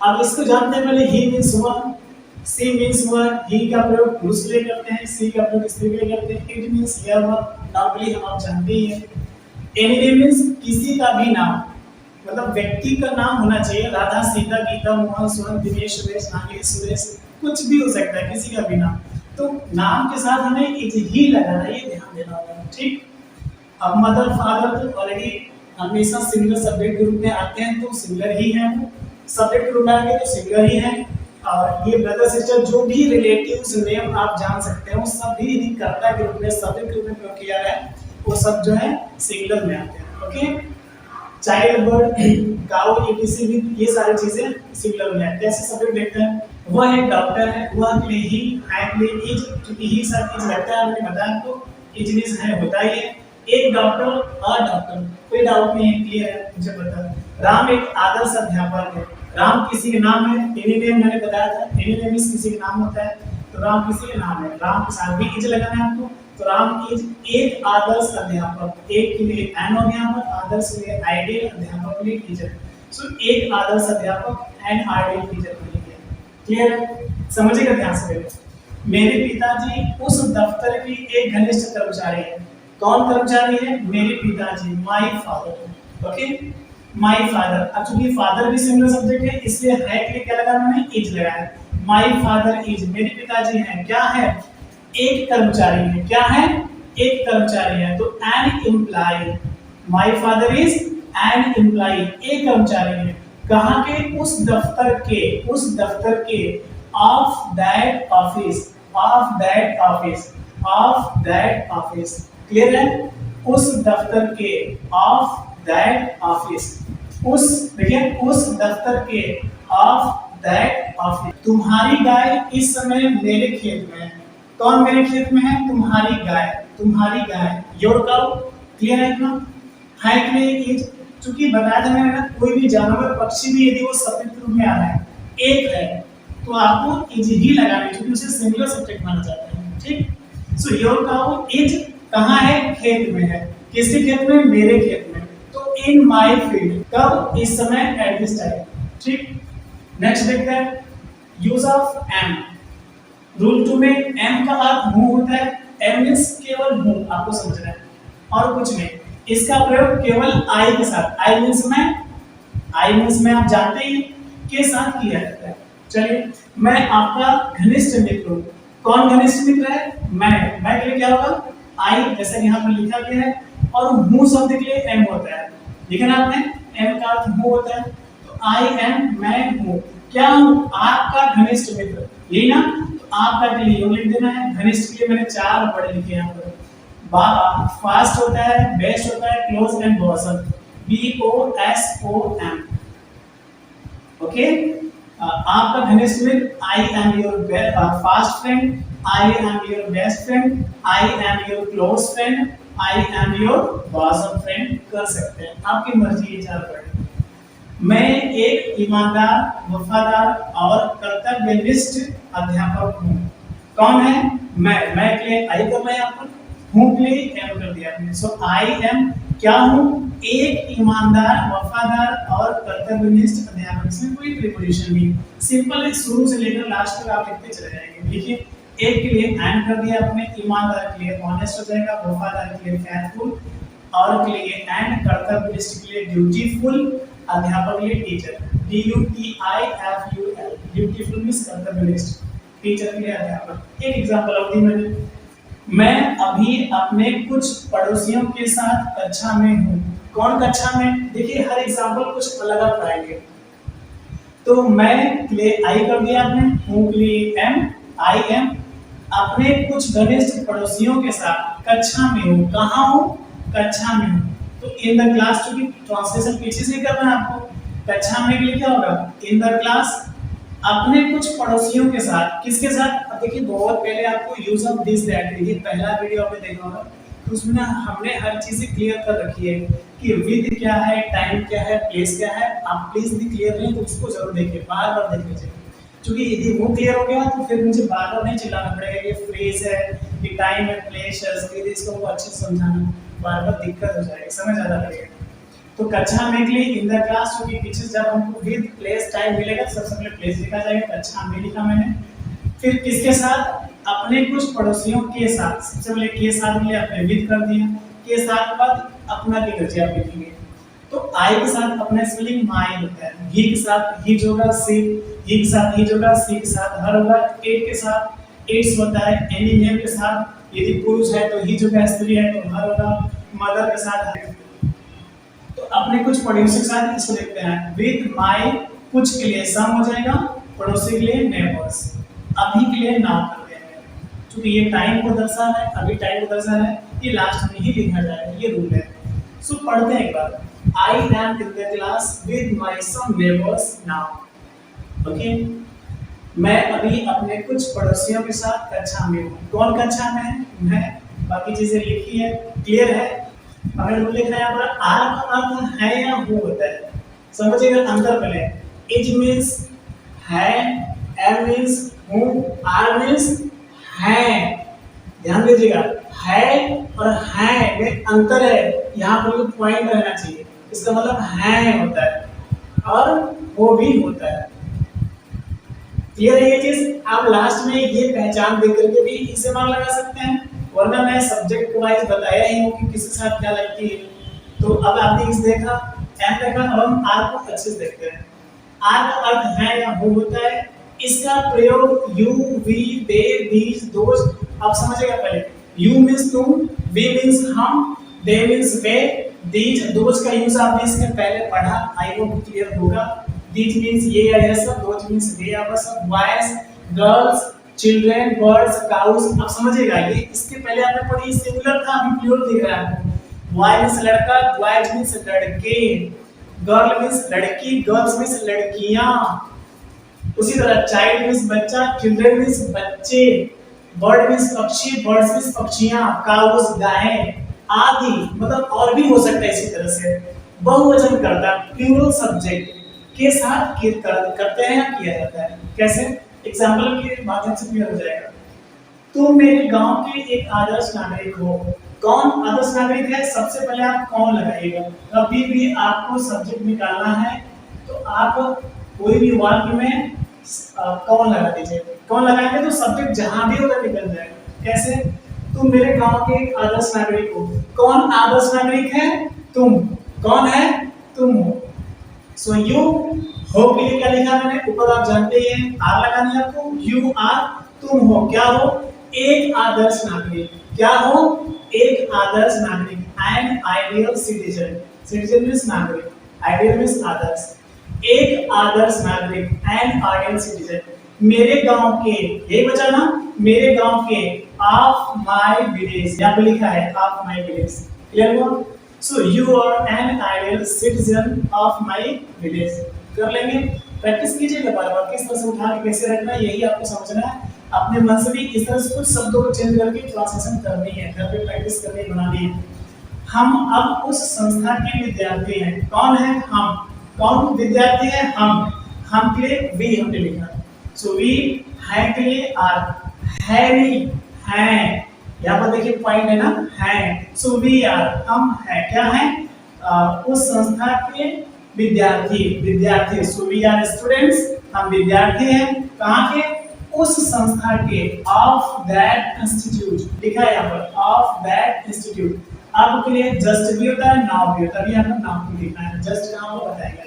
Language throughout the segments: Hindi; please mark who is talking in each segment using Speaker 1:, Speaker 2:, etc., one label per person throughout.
Speaker 1: अब इसको जानते हैं, पहले ही मीन्स हुआ, सी मीन्स हुआ, ही का प्रयोग पुरुष के लिए करते हैं, सी का प्रयोग स्त्री के लिए करते हैं, इट मीन्स यह हुआ, नॉर्मली हम आप जानते ही हैं। एनी नेम मीन्स किसी का भी नाम, मतलब व्यक्ति का नाम होना चाहिए, राधा, सीता, गीता, मोहन, सोहन, दिनेश, सुरेश, नागेश, सुरेश, कुछ भी हो सकता है, किसी का भी नाम। तो नाम के साथ हमें इज ही लगाना है, ये ध्यान देना होगा, ठीक। अब मदर, फादर तो ऑलरेडी हमेशा सिंगुलर सब्जेक्ट ग्रुप में आते हैं, तो सिंगुलर ही है, सब्जेक्ट ग्रुप में आएंगे तो सिंगुलर ही है। और ये ब्रदर सिस्टर जो भी रिलेटिव्स नेम आप जान सकते हैं, वो सभी यदि कर्ता ग्रुप में, सब्जेक्ट ग्रुप में प्रयोग किया है, वो सब जो है सिंगुलर में आते हैं, okay. Child, bird, cow, etc भी, ये सारी चीजें सिंगुलर में आती है। ऐसे सब्जेक्ट देखते हैं, वह एक डॉक्टर है, वह के लिए ही, है के लिए इज, क्योंकि ही सब इज लगता है, मैंने बताया आपको, इजनेस है, होता ही है। एक डॉक्टर, अ डॉक्टर, कोई डाउट नहीं है, क्लियर है, मुझे पता है। राम एक आदर्श अध्यापक है, राम किसी के नाम है, एनी नेम मैंने बताया था, एनी नेम किसी के नाम होता है, तो राम किसी के नाम है, राम के साथ भी इज लगाना है आपको। तो राम इज एक आदर्श अध्यापक, एक के लिए एन हो गया, आदर्श के लिए आइडियल, अध्यापक के लिए टीचर। सो एक आदर्श अध्यापक एंड आइडियल टीचर के लिए, क्लियर है, समझिएगा ध्यान से पहले। मेरे पिताजी उस दफ्तर की एक घनिष्ठ कर्मचारी है, कौन कर्मचारी है, मेरे पिताजी, my father, okay, my father. अब चूंकि फादर भी सिंगुलर सब्जेक्ट है, इसलिए है के लिए क्या लगा मैंने, इज लगाया। माय फादर इज, मेरे पिताजी हैं, क्या है, एक कर्मचारी है, क्या है, एक कर्मचारी है, तो an employee, my father is an employee, एक कर्मचारी है, कहाँ के, उस दफ्तर के, उस दफ्तर के, of that office, of that office, of that office, clear है, उस दफ्तर के, ऑफ दैट ऑफिस, उस, देखिए, उस दफ्तर के, ऑफ दैट ऑफिस। तुम्हारी गाय इस समय मेरे खेत में है, कौन मेरे खेत में है, तुम्हारी गाय, तुम्हारी गाय, योर काउ, क्लियर है इतना, है के लिए इज, चूंकि बताया था मैंने ना, कोई भी जानवर, पक्षी भी यदि वो सब्जेक्ट रूप में आ रहा है, एक है, तो आपको इज ही लगाना, क्योंकि उसे सिंगुलर सब्जेक्ट माना जाता है, ठीक। सो योर काउ इज कहाँ है, खेत में है, किसके खेत में, मेरे खेत में, तो इन माय फील्ड, कब, इस समय, एट दिस टाइम, ठीक। नेक्स्ट देखते हैं, यूज ऑफ एम। रूल 2 में एम का अर्थ हूं होता है, एम मींस केवल हूं, आपको समझना है, और कुछ नहीं। इसका प्रयोग केवल आई के साथ, आई मींस मैं, आई मींस मैं आप जानते ही के साथ किया जाता है। चलिए, मैं आपका घनिष्ठ मित्र हूं, कौन घनिष्ठ मित्र है, मैं के लिए क्या होगा, आई, जैसे यहाँ पर लिखा गया है, और हूं शब्द के लिए एम होता है, लिखा ना आपने, एम का अर्थ हूं होता है, तो आई एम, मैं हूं, क्या हूं, आपका घनिष्ठ मित्र, यही ना, तो आपका के लिए लिख देना है, घनिष्ठ के लिए मैंने 4 वर्ड लिखे यहाँ पर, फास्ट होता है, बेस्ट होता है, close and bosom, BOSOM, okay. आपका घनिष्ठ मित्र, I am your fast friend, I am your best friend, I am your close friend, I am your bosom friend कर सकते हैं, आपकी मर्जी, ये 4 वर्ड। मैं एक ईमानदार, वफादार और कर्तव्यनिष्ठ अध्यापक हूँ, कौन है, मैं के लिए आई करना है आपको, हूं के लिए एम कर दिया आपने। सो आई एम क्या हूं, एक ईमानदार, वफादार और कर्तव्यनिष्ठ अध्यापक, इसमें कोई प्रीपोजिशन नहीं, सिंपल है, शुरू से लेकर लास्ट तक आप लिखते चले जाएंगे। देखिए, एक के लिए एम कर दिया आपने, ईमानदार के लिए ऑनेस्ट हो जाएगा, वफादार के लिए फेथफुल, और के लिए एंड, कर्तव्यनिष्ठ के लिए ड्यूटीफुल, अध्यापक के लिए टीचर, DUTIFUL, ड्यूटीफुल मींस कर्तव्यनिष्ठ, टीचर के लिए अध्यापक। एक एग्जांपल अवधि में, मैं अभी अपने कुछ पड़ोसियों के साथ कक्षा में हूँ, कौन कक्षा में, देखिए हर एग्जांपल कुछ अलग अलग पाएंगे। तो मैं के लिए आई कर दिया आपने, हूँ के लिए एम, आई एम, अपने कुछ घनिष्ठ पड़ोसियों के साथ कक्षा में हूँ, कहाँ हूँ, कक्षा में हूँ, तो इन द क्लास, चूंकि ट्रांसलेशन पीछे से करना है आपको, कक्षा में के लिए क्या होगा, इन द क्लास, अपने कुछ पड़ोसियों के साथ, किसके साथ, अब देखिए बहुत पहले आपको यूज ऑफ दिस दैट, ये पहला वीडियो आपने देखा होगा, तो उसमें हमने हर चीज क्लियर कर रखी है कि विद क्या है, टाइम क्या है, प्लेस क्या है। आप प्लीज भी क्लियर नहीं तो उसको जरूर देखिए, बार बार देख लीजिए, क्योंकि यदि वो क्लियर हो गया तो फिर मुझे बार बार नहीं चिल्लाना पड़ेगा, ये फ्रेज है, ये टाइम है, प्लेस है, इसको अच्छे से समझाना, बार बार दिक्कत हो जाएगी, समय ज्यादा लगेगा। तो कक्षा में के लिए इन द क्लास, क्योंकि पीछे जब हमको विद प्लेस टाइम मिलेगा तो सबसे पहले प्लेस लिखा जाएगा, कक्षा में लिखा मैंने। फिर किसके साथ, अपने कुछ पड़ोसियों के साथ, सबसे पहले के साथ के लिए अपने विद कर दिया, के साथ के बाद अपना की गति आप लिखेंगे। तो आई के साथ अपना स्पेलिंग माई होता है, ही के साथ हिज होगा, सी, ही के साथ हिज होगा, सी के साथ हर होगा, इट के साथ इट्स होता है, एनी नेम के साथ यदि पुरुष है तो हिज होगा, स्त्री है तो हर होगा, मदर के साथ है। तो अपने कुछ पड़ोसी के साथ इसको देखते हैं, विद माई कुछ के लिए सम हो जाएगा, पड़ोसी के लिए नेबर्स, अभी के लिए नाम कर देंगे, क्योंकि ये टाइम को दर्शा है, अभी टाइम को दर्शा है, ये लास्ट में ही लिखा जाएगा, ये रूल है। सो पढ़ते हैं एक बार, I am in the class with my some neighbors now. Okay? मैं अभी अपने कुछ पड़ोसियों के साथ कक्षा में हूँ। कौन कक्षा में है? मैं। बाकी चीजें लिखी है, क्लियर है। अगर रूल लिखना है यहाँ पर, आर का अर्थ है या हु होता है, समझिएगा अंतर पहले। इज मीन्स है, एम मीन्स हूँ, आर मीन्स है। ध्यान दीजिएगा, है और है में अंतर है, यहाँ पर पॉइंट रहना चाहिए। इसका मतलब है होता है और वो भी होता है। क्लियर है ये चीज? आप लास्ट में ये पहचान देख करके भी इसे मान लगा सकते हैं, वरना मैं सब्जेक्ट वाइज बताया ही हूँ कि किसके साथ क्या लगती है। तो अब आपने इस देखा, एम देखा, अब हम आर को अच्छे से देखते हैं। आर का अर्थ है या हु होता है, इसका प्रयोग you, we, they, these, those, आप समझिएगा पहले। यू मीन्स तुम, वी मीन्स हम, दे मीन्स वे, दीज, दोज का यूज आपने इसके पहले पढ़ा, आई होप क्लियर होगा। दीज मीन्स ये या यह सब, दोज मीन्स वे या वह सब, boys, girls, children, birds, cows, आप समझिएगा। ये इसके पहले आपने पढ़ी सिंगुलर था, अभी प्लूरल दिख रहा है आपको। बॉय मीन्स लड़का, बॉयज मीन्स लड़के, गर्ल मीन्स लड़की, गर्ल्स मीन्स लड़कियां। उसी तरह चाइल्ड मीन्स बच्चा, चिल्ड्रन मीन्स बच्चे, बर्ड मीन्स पक्षी, बर्ड्स मीन्स पक्षियां, काउस गायें आदि, मतलब और भी हो सकता है इसी तरह से। बहुवचन करता प्लूरल सब्जेक्ट के साथ करते हैं या किया जाता है। कैसे? एग्जांपल के माध्यम से क्लियर हो जाएगा। तुम मेरे गांव के एक आदर्श नागरिक हो। कौन आदर्श नागरिक है? सबसे पहले आप कौन लगाइएगा। कभी भी आपको सब्जेक्ट निकालना है तो आप कोई भी वाक्य में कौन लगा दीजिए। कौन लगाएंगे तो सब्जेक्ट जहां भी होगा निकल जाएगा। कैसे? तुम मेरे गांव के एक आदर्श नागरिक हो। कौन आदर्श नागरिक है? तुम। कौन है? तुम हो। सो यू हो के लिए क्या लिखा मैंने ऊपर, आप जानते ही हैं, आर लगानी है आपको। यू आर, तुम हो, क्या हो? एक आदर्श नागरिक। क्या हो? एक आदर्श नागरिक। N ideal citizen. Citizen means नागरिक, आइडियल मीन्स आदर्श। एक आदर्श नागरिक, एन आइडियल सिटीजन। मेरे गांव के, यही बचा ना, मेरे गांव के, ऑफ माय विलेज, यहाँ पे लिखा है ऑफ माय विलेज। क्लियर हुआ? So you are an ideal citizen of my village. कर लेंगे, प्रैक्टिस कीजिएगा बार बार, किस तरह से उठा के कैसे रखना है यही आपको समझना है। अपने मन से भी इस तरह से कुछ शब्दों को चेंज करके ट्रांसलेशन करनी है, घर पे प्रैक्टिस करनी, बनानी है। हम अब उस संस्था के विद्यार्थी हैं। कौन है? हम। कौन विद्यार्थी है? हम के लिए वी हमने लिखा। सो वी, है के लिए आर, है नहीं, है, यहाँ पर देखिए पॉइंट है ना, है। सो वी आर, हम है, क्या है? उस संस्था के विद्यार्थी, विद्यार्थी। सो वी आर स्टूडेंट्स, हम विद्यार्थी हैं। कहाँ के? उस संस्था के, ऑफ दैट इंस्टीट्यूट लिखा है यहाँ पर, ऑफ दैट इंस्टीट्यूट। आपके लिए जस्ट भी होता है, नाउ भी होता है, अभी आपको नाम भी लिखना है, जस्ट कहाँ वो बताएगा।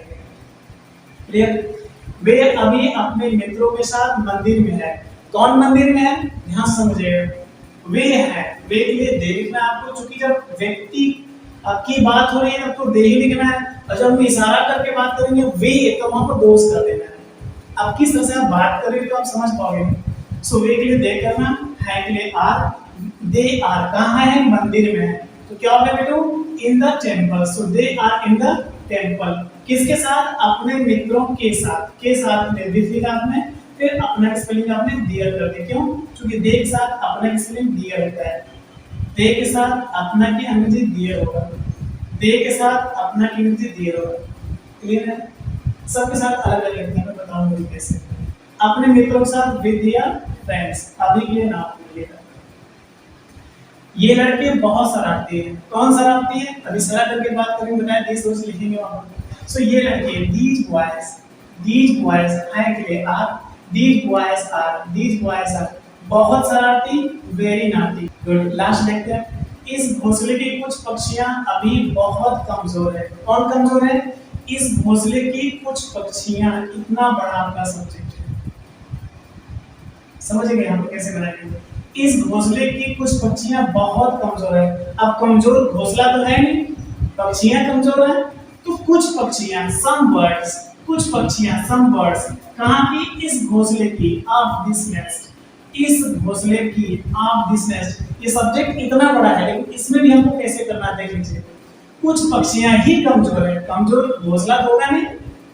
Speaker 1: क्लियर? वे अभी अपने मित्रों के साथ मंदिर में है। कौन मंदिर में है? ध्यान समझिएगा। वे है, वे के लिए दे लिखना है आपको, क्योंकि जब व्यक्ति की बात हो रही है तो दे ही लिखना है, और जब हम इशारा करके बात करेंगे वे, तो वहां पर दोष कर देना है। अब किस तरह से आप बात करेंगे तो आप समझ पाओगे। सो वे के लिए दे करना, है के लिए आर, दे आर कहाँ है? मंदिर में है। तो क्या होगा बेटो? In the temple. So they are in the temple. किसके साथ? अपने मित्रों के साथ। के साथ में विद लिखा आपने, फिर अपना स्पेलिंग आपने डियर कर दिया। क्यों? क्योंकि दे के साथ अपना स्पेलिंग डियर होता है। दे के साथ अपना की अंग्रेजी डियर होगा, दे के साथ अपना की अंग्रेजी डियर होगा। क्लियर है? सबके साथ अलग अलग लिखना, मैं बताऊंगा कैसे। अपने मित्रों के साथ विद या फ्रेंड्स, अभी के लिए नाम लिखिएगा। ये लड़के बहुत शरारती हैं। कौन शरारती है? अभी शरारत करके बात करेंगे, बताया देश सोच लिखेंगे वहां पर। सो ये लड़के, these boys हैं के लिए आर, these boys are बहुत शरारती, वेरी नाटी। गुड, लास्ट देखते हैं। इस घोंसले की कुछ पक्षियां अभी बहुत कमजोर है। कौन कमजोर है? इस घोंसले की कुछ पक्षियां। इतना बड़ा आपका सब्जेक्ट है, समझ गए हम कैसे बनाएंगे? इस घोंसले की कुछ पक्षियां बहुत कमजोर है। अब कमजोर घोंसला तो है नहीं, पक्षियां कमजोर है, तो कुछ पक्षियां, सम बर्ड्स, कुछ पक्षियां, सम बर्ड्स, कहां की? इस घोंसले की, ऑफ दिस नेस्ट, इस घोंसले की, ऑफ दिस नेस्ट। ये सब्जेक्ट इतना बड़ा है, लेकिन इसमें भी हमको कैसे करना है देख लीजिए। कुछ पक्षियां ही कमजोर है, कमजोर घोंसला तो होगा नहीं,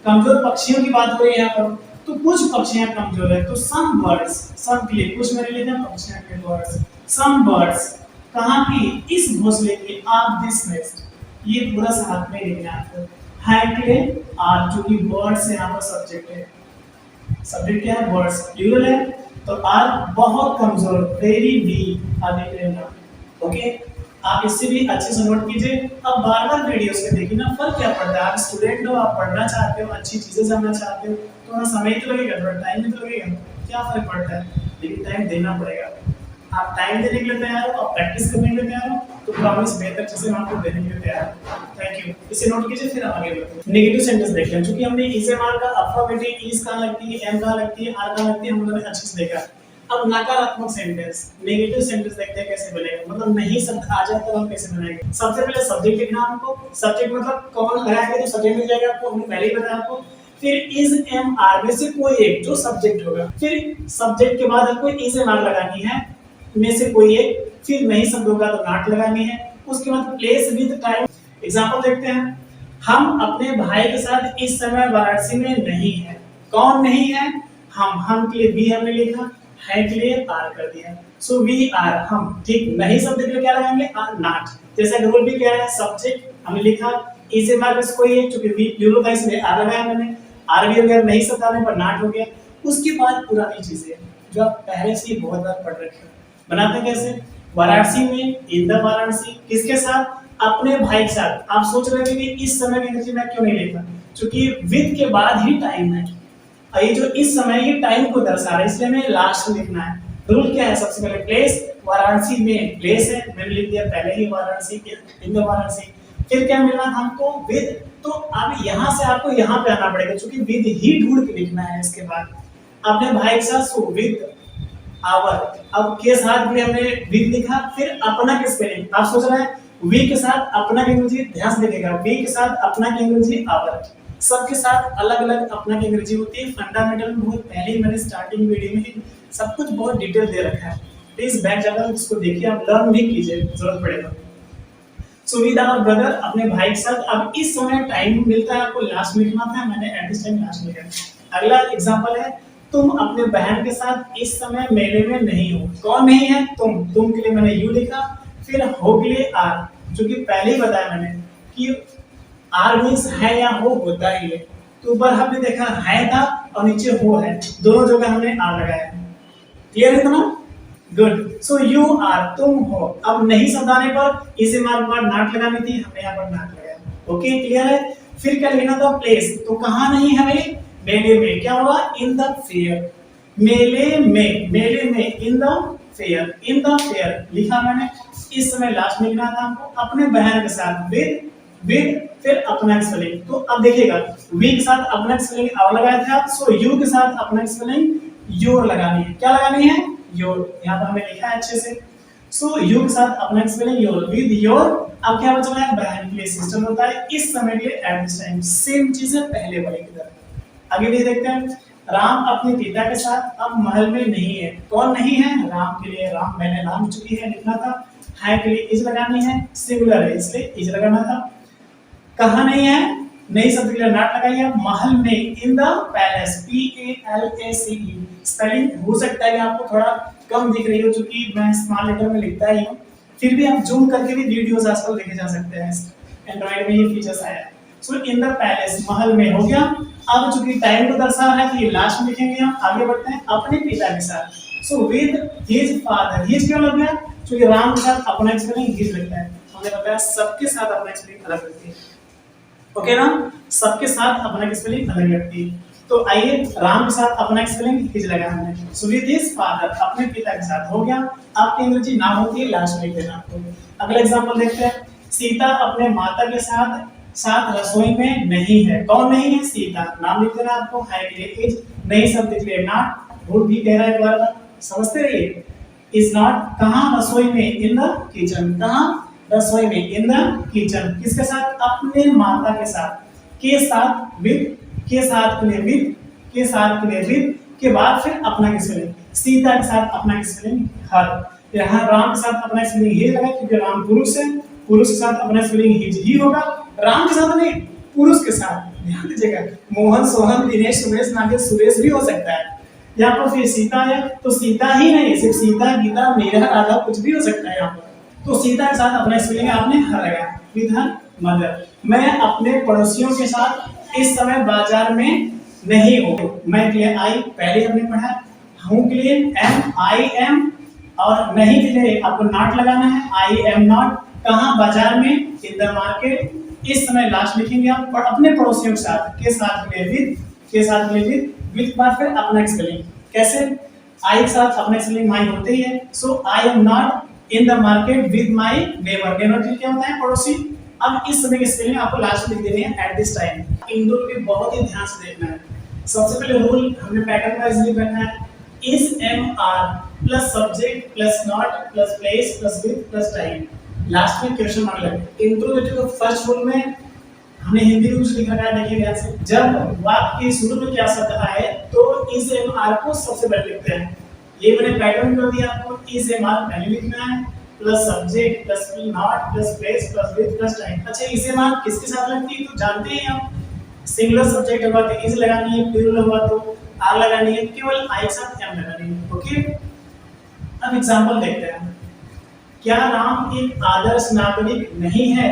Speaker 1: कमजोर पक्षियों की बात हो रही है यहाँ पर, तो कुछ पक्षियां कमजोर है। तो सम बर्ड्स, सम के लिए कुछ मैंने लिखा, पक्षियां के बर्ड्स, सम बर्ड्स, कहां की? इस घोंसले की, ऑफ दिस नेस्ट। ये पूरा साथ में लिखना है आपको। है के लिए आर, जो कि बर्ड्स यहाँ पर सब्जेक्ट है। सब्जेक्ट क्या है? बर्ड्स, प्लूरल है, तो आर बहुत कमजोर, वेरी वीक, आगे ना। ओके, आप इससे भी अच्छे से नोट कीजिए। अब बार-बार वीडियोस के देखिए ना, फर्क क्या पड़ता है? आप स्टूडेंट हो, आप पढ़ना चाहते हो, अच्छी चीजें जानना चाहते हो, थोड़ा समय तो लगेगा, थोड़ा टाइम भी तो लगेगा, क्या फर्क पड़ता है? लेकिन टाइम देना पड़ेगा। आप टाइम देने के लिए तैयार हो, आप प्रैक्टिस करने के लिए तैयार हो, तो प्रॉमिस बेहतर चीजें मैं आपको देने के लिए तैयार हूं। Thank you. इसे नोट कीजिए, फिर हम आगे बढ़ते हैं। नेगेटिव सेंटेंस देख लें, क्योंकि हमने इज एम आर का अफर्मेटिव, इज कहां लगती है, एम कहां लगती है, आर कहां लगती है, हम लोगों ने अच्छे से देखा। अब नकारात्मक सेंटेंस, नेगेटिव सेंटेंस देखते हैं कैसे बनेगा, मतलब नहीं शब्द आ जाए तो हम कैसे बनाएंगे। सबसे पहले सब्जेक्ट लिखना हमको, सब्जेक्ट मतलब कौन लगाएंगे तो सब्जेक्ट मिल जाएगा आपको, हमने पहले ही बताया आपको। फिर इज एम आर में से कोई एक जो सब्जेक्ट होगा, फिर सब्जेक्ट के बाद आपको इज एम आर लगानी है में से कोई एक, फिर नहीं शब्द होगा तो नॉट लगानी है। उसके बाद प्लेस विद टाइम। एग्जांपल देखते हैं। हम अपने भाई के साथ इस समय वाराणसी में नहीं है। कौन नहीं है? हम के लिए बी हमने लिखा, है के लिए आर कर दिया। सो वी आर, हम। ठीक, नहीं शब्द के लिए क्या लगाएंगे? Are, not. जैसे रूल भी क्या है? सब्जेक्ट हमने लिखा, इज एम आर में से कोई है, क्योंकि वी प्लूरल था इसलिए आर लगाया मैंने, आर भी हो गया, नहीं शब्द आने पर नॉट हो गया। उसके बाद पुरानी चीजें जो आप पहले से ही बहुत बार पढ़ रखे हो, बनाते कैसे? वाराणसी में, इन द वाराणसी, किसके साथ? अपने भाई के साथ। आप सोच रहे थे कि इस समय की अंग्रेजी में क्यों नहीं लिखा, क्योंकि विद के बाद ही टाइम है, और ये जो इस समय ये टाइम को दर्शा रहा है, इसलिए हमें लास्ट में लिखना है। रूल क्या है? सबसे पहले प्लेस, वाराणसी में प्लेस है, मैंने लिख दिया पहले ही वाराणसी, इन द वाराणसी। फिर क्या मिलना था हमको? विद। तो अब यहाँ से आपको यहाँ पे आना पड़ेगा, क्योंकि विद ही ढूंढ के लिखना है। इसके बाद अपने भाई के साथ, सो विद आवर। अब के साथ भी हमने विद लिखा, फिर अपना की स्पेलिंग। आप सोच रहे हैं वी के साथ अपना की अंग्रेजी, ध्यान से देखिएगा, वी के साथ अपना की अंग्रेजी आवर। सबके साथ अलग अलग अपना की अंग्रेजी होती है। फंडामेंटल बहुत पहले ही मैंने स्टार्टिंग वीडियो में ही सब कुछ बहुत डिटेल दे रखा है। प्लीज बैक जाकर उसको देखिए, आप लर्न भी कीजिए, जरूरत पड़े तो। सो विद आवर ब्रदर, अपने भाई के साथ। अब इस समय टाइम मिलता है आपको लास्ट में लिखना था, मैंने एट दिस टाइम लास्ट में लिखा। अगला एग्जांपल है, तुम अपने बहन के साथ इस समय मेले में नहीं हो। कौन नहीं है? तुम के लिए मैंने यू लिखा, फिर हो के लिए आर, जो कि पहले ही बताया मैंने कि आर मींस है या हो होता ही है। तो ऊपर हमने देखा है था और नीचे हो है, दोनों जगह हमने आर लगाया है। क्लियर है इतना? गुड। सो यू आर, तुम हो। अब नहीं शब्द आने पर इसे मार पर नॉट लगानी थी, हमने यहाँ पर नॉट लगाया। ओके, क्लियर है? फिर क्या लिखना था? प्लेस। तो कहाँ नहीं है हमें? मेले में। क्या होगा? In the fair. मेले में in the fair, in the fair लिखा मैंने। इस समय लास्ट में लिखना था हमको अपने बहन के साथ, विद फिर अपना स्पेलिंग। तो अब देखिएगा, वी के साथ अपना स्पेलिंग अब लगाए थे आप, सो यू के साथ अपना स्पेलिंग योर लगानी है। क्या लगानी है? योर। यहाँ पर हमने लिखा है अच्छे से। सो यू के साथ अपना स्पेलिंग योर, विद योर। अब क्या बचा है? बहन के लिए सिस्टर होता है, इस समय के लिए एट दिस टाइम। सेम चीज है पहले वाले की तरह। आगे भी देखते हैं। राम अपने पिता के साथ अब महल में नहीं है। कौन नहीं है? राम के लिए राम, मैंने नाम चुकी है लिखना था, है के लिए इज लगानी है, सिंगुलर है इसलिए इज लगाना था। कहाँ नहीं है? नई शब्द के लिए नॉट लगाइए। महल में, in the palace, PALACE। Spelling हो सकता है कि आपको थोड़ा कम दिख रही हो, क्योंकि मैं स्मॉल लेटर में लिखता ही हूँ, फिर भी आप जूम करके भी वीडियोस आजकल देखे जा सकते हैं, एंड्रॉइड में ये फीचर्स आया है। सो इन द पैलेस, महल में हो गया। अब चूंकि टाइम को दर्शा रहा है तो ये लास्ट में लिखेंगे हम। आगे बढ़ते हैं। अपने पिता के साथ, so with his father. His क्यों लग गया? क्योंकि राम के साथ अपना स्पेलिंग हिज लगता है, हमने बताया सबके साथ अपना स्पेलिंग अलग लगती है। ओके ना, सबके साथ अपना स्पेलिंग अलग लगती है। तो आइए राम के साथ अपना स्पेलिंग हिज लगा हमने। सो विद हिज फादर, अपने पिता के साथ हो गया। आपकी अंग्रेजी नाम होती है लास्ट में लिख देना आपको। अगला एग्जांपल देखते हैं। सीता अपने माता के साथ साथ रसोई में नहीं है। कौन नहीं है? सीता। नाम लिख देना आपको, है के लिए इज, नहीं शब्द के लिए नॉट, रूट भी कह रहा है बार बार, समझते रहिए। इज नॉट कहां? रसोई में, इन द किचन। कहां? रसोई में, इन द किचन। किसके साथ? अपने माता के साथ। के साथ विद, के साथ के लिए विद, के साथ के लिए विद, के बाद फिर अपना की स्पेलिंग। सीता के साथ अपना की स्पेलिंग हर। यहाँ राम के साथ अपना स्पेलिंग हिज लगा क्योंकि राम पुरुष है, पुरुष के साथ अपना स्पेलिंग हिज ही होगा। राम के साथ नहीं, पुरुष के साथ। ध्यान दीजिएगा, मोहन, सोहन, दिनेश, सुरेश, नागेश, सुरेश भी हो सकता है। यहाँ पर फिर सीता है तो सीता ही नहीं, सिर्फ सीता, गीता, मीरा, राधा कुछ भी हो सकता है यहाँ पर। तो सीता के साथ अपना स्पेलिंग आपने हर लगाया, विद हर मदर। मैं अपने पड़ोसियों के साथ इस समय बाजार में नहीं हूँ। मैं के लिए आई पहले हमने पढ़ा, हूँ के लिए एम, आई एम, और नहीं के लिए आपको नॉट लगाना है, आई एम नॉट। कहाँ? बाजार में, इन द मार्केट। इस समय लास्ट लिखेंगे आप, और अपने पड़ोसियों के साथ, के साथ के लिए विद, के साथ के लिए विद के बाद फिर अपना स्पेलिंग। कैसे? आई के साथ अपना स्पेलिंग माई होते ही है। So I am not in the market with my neighbour. Neighbour क्या होता है? पड़ोसी। अब इस समय की स्पेलिंग आपको लास्ट में लिख देनी है एट दिस टाइम। इन दोनों के बहुत ही ध्यान से देखना है। सबसे पहले रूल हमने पैटर्न वाइज लिख रखा है, is am are plus subject plus not plus place plus with plus time. Last में क्वेश्चन मार्क लगे। इंट्रोगेटिव को फर्स्ट रूल में हमने हिंदी रूल्स लिखा है, देखिए ध्यान से। जब वाक्य के शुरू में क्या शब्द आए तो इज एम आर को सबसे पहले लिखते हैं। ये मैंने पैटर्न कर दिया आपको, इज एम आर पहले लिखना है, plus subject plus not plus place plus with plus time. अच्छा, इज एम आर किसके साथ लगती है तो जानते हैं आप। सिंगुलर सब्जेक्ट हुआ तो इज लगानी है, प्लूरल हुआ तो आर लगानी है, केवल आई के साथ एम लगानी है। ओके, अब एग्जांपल देखते हैं। क्या राम एक आदर्श नागरिक नहीं है?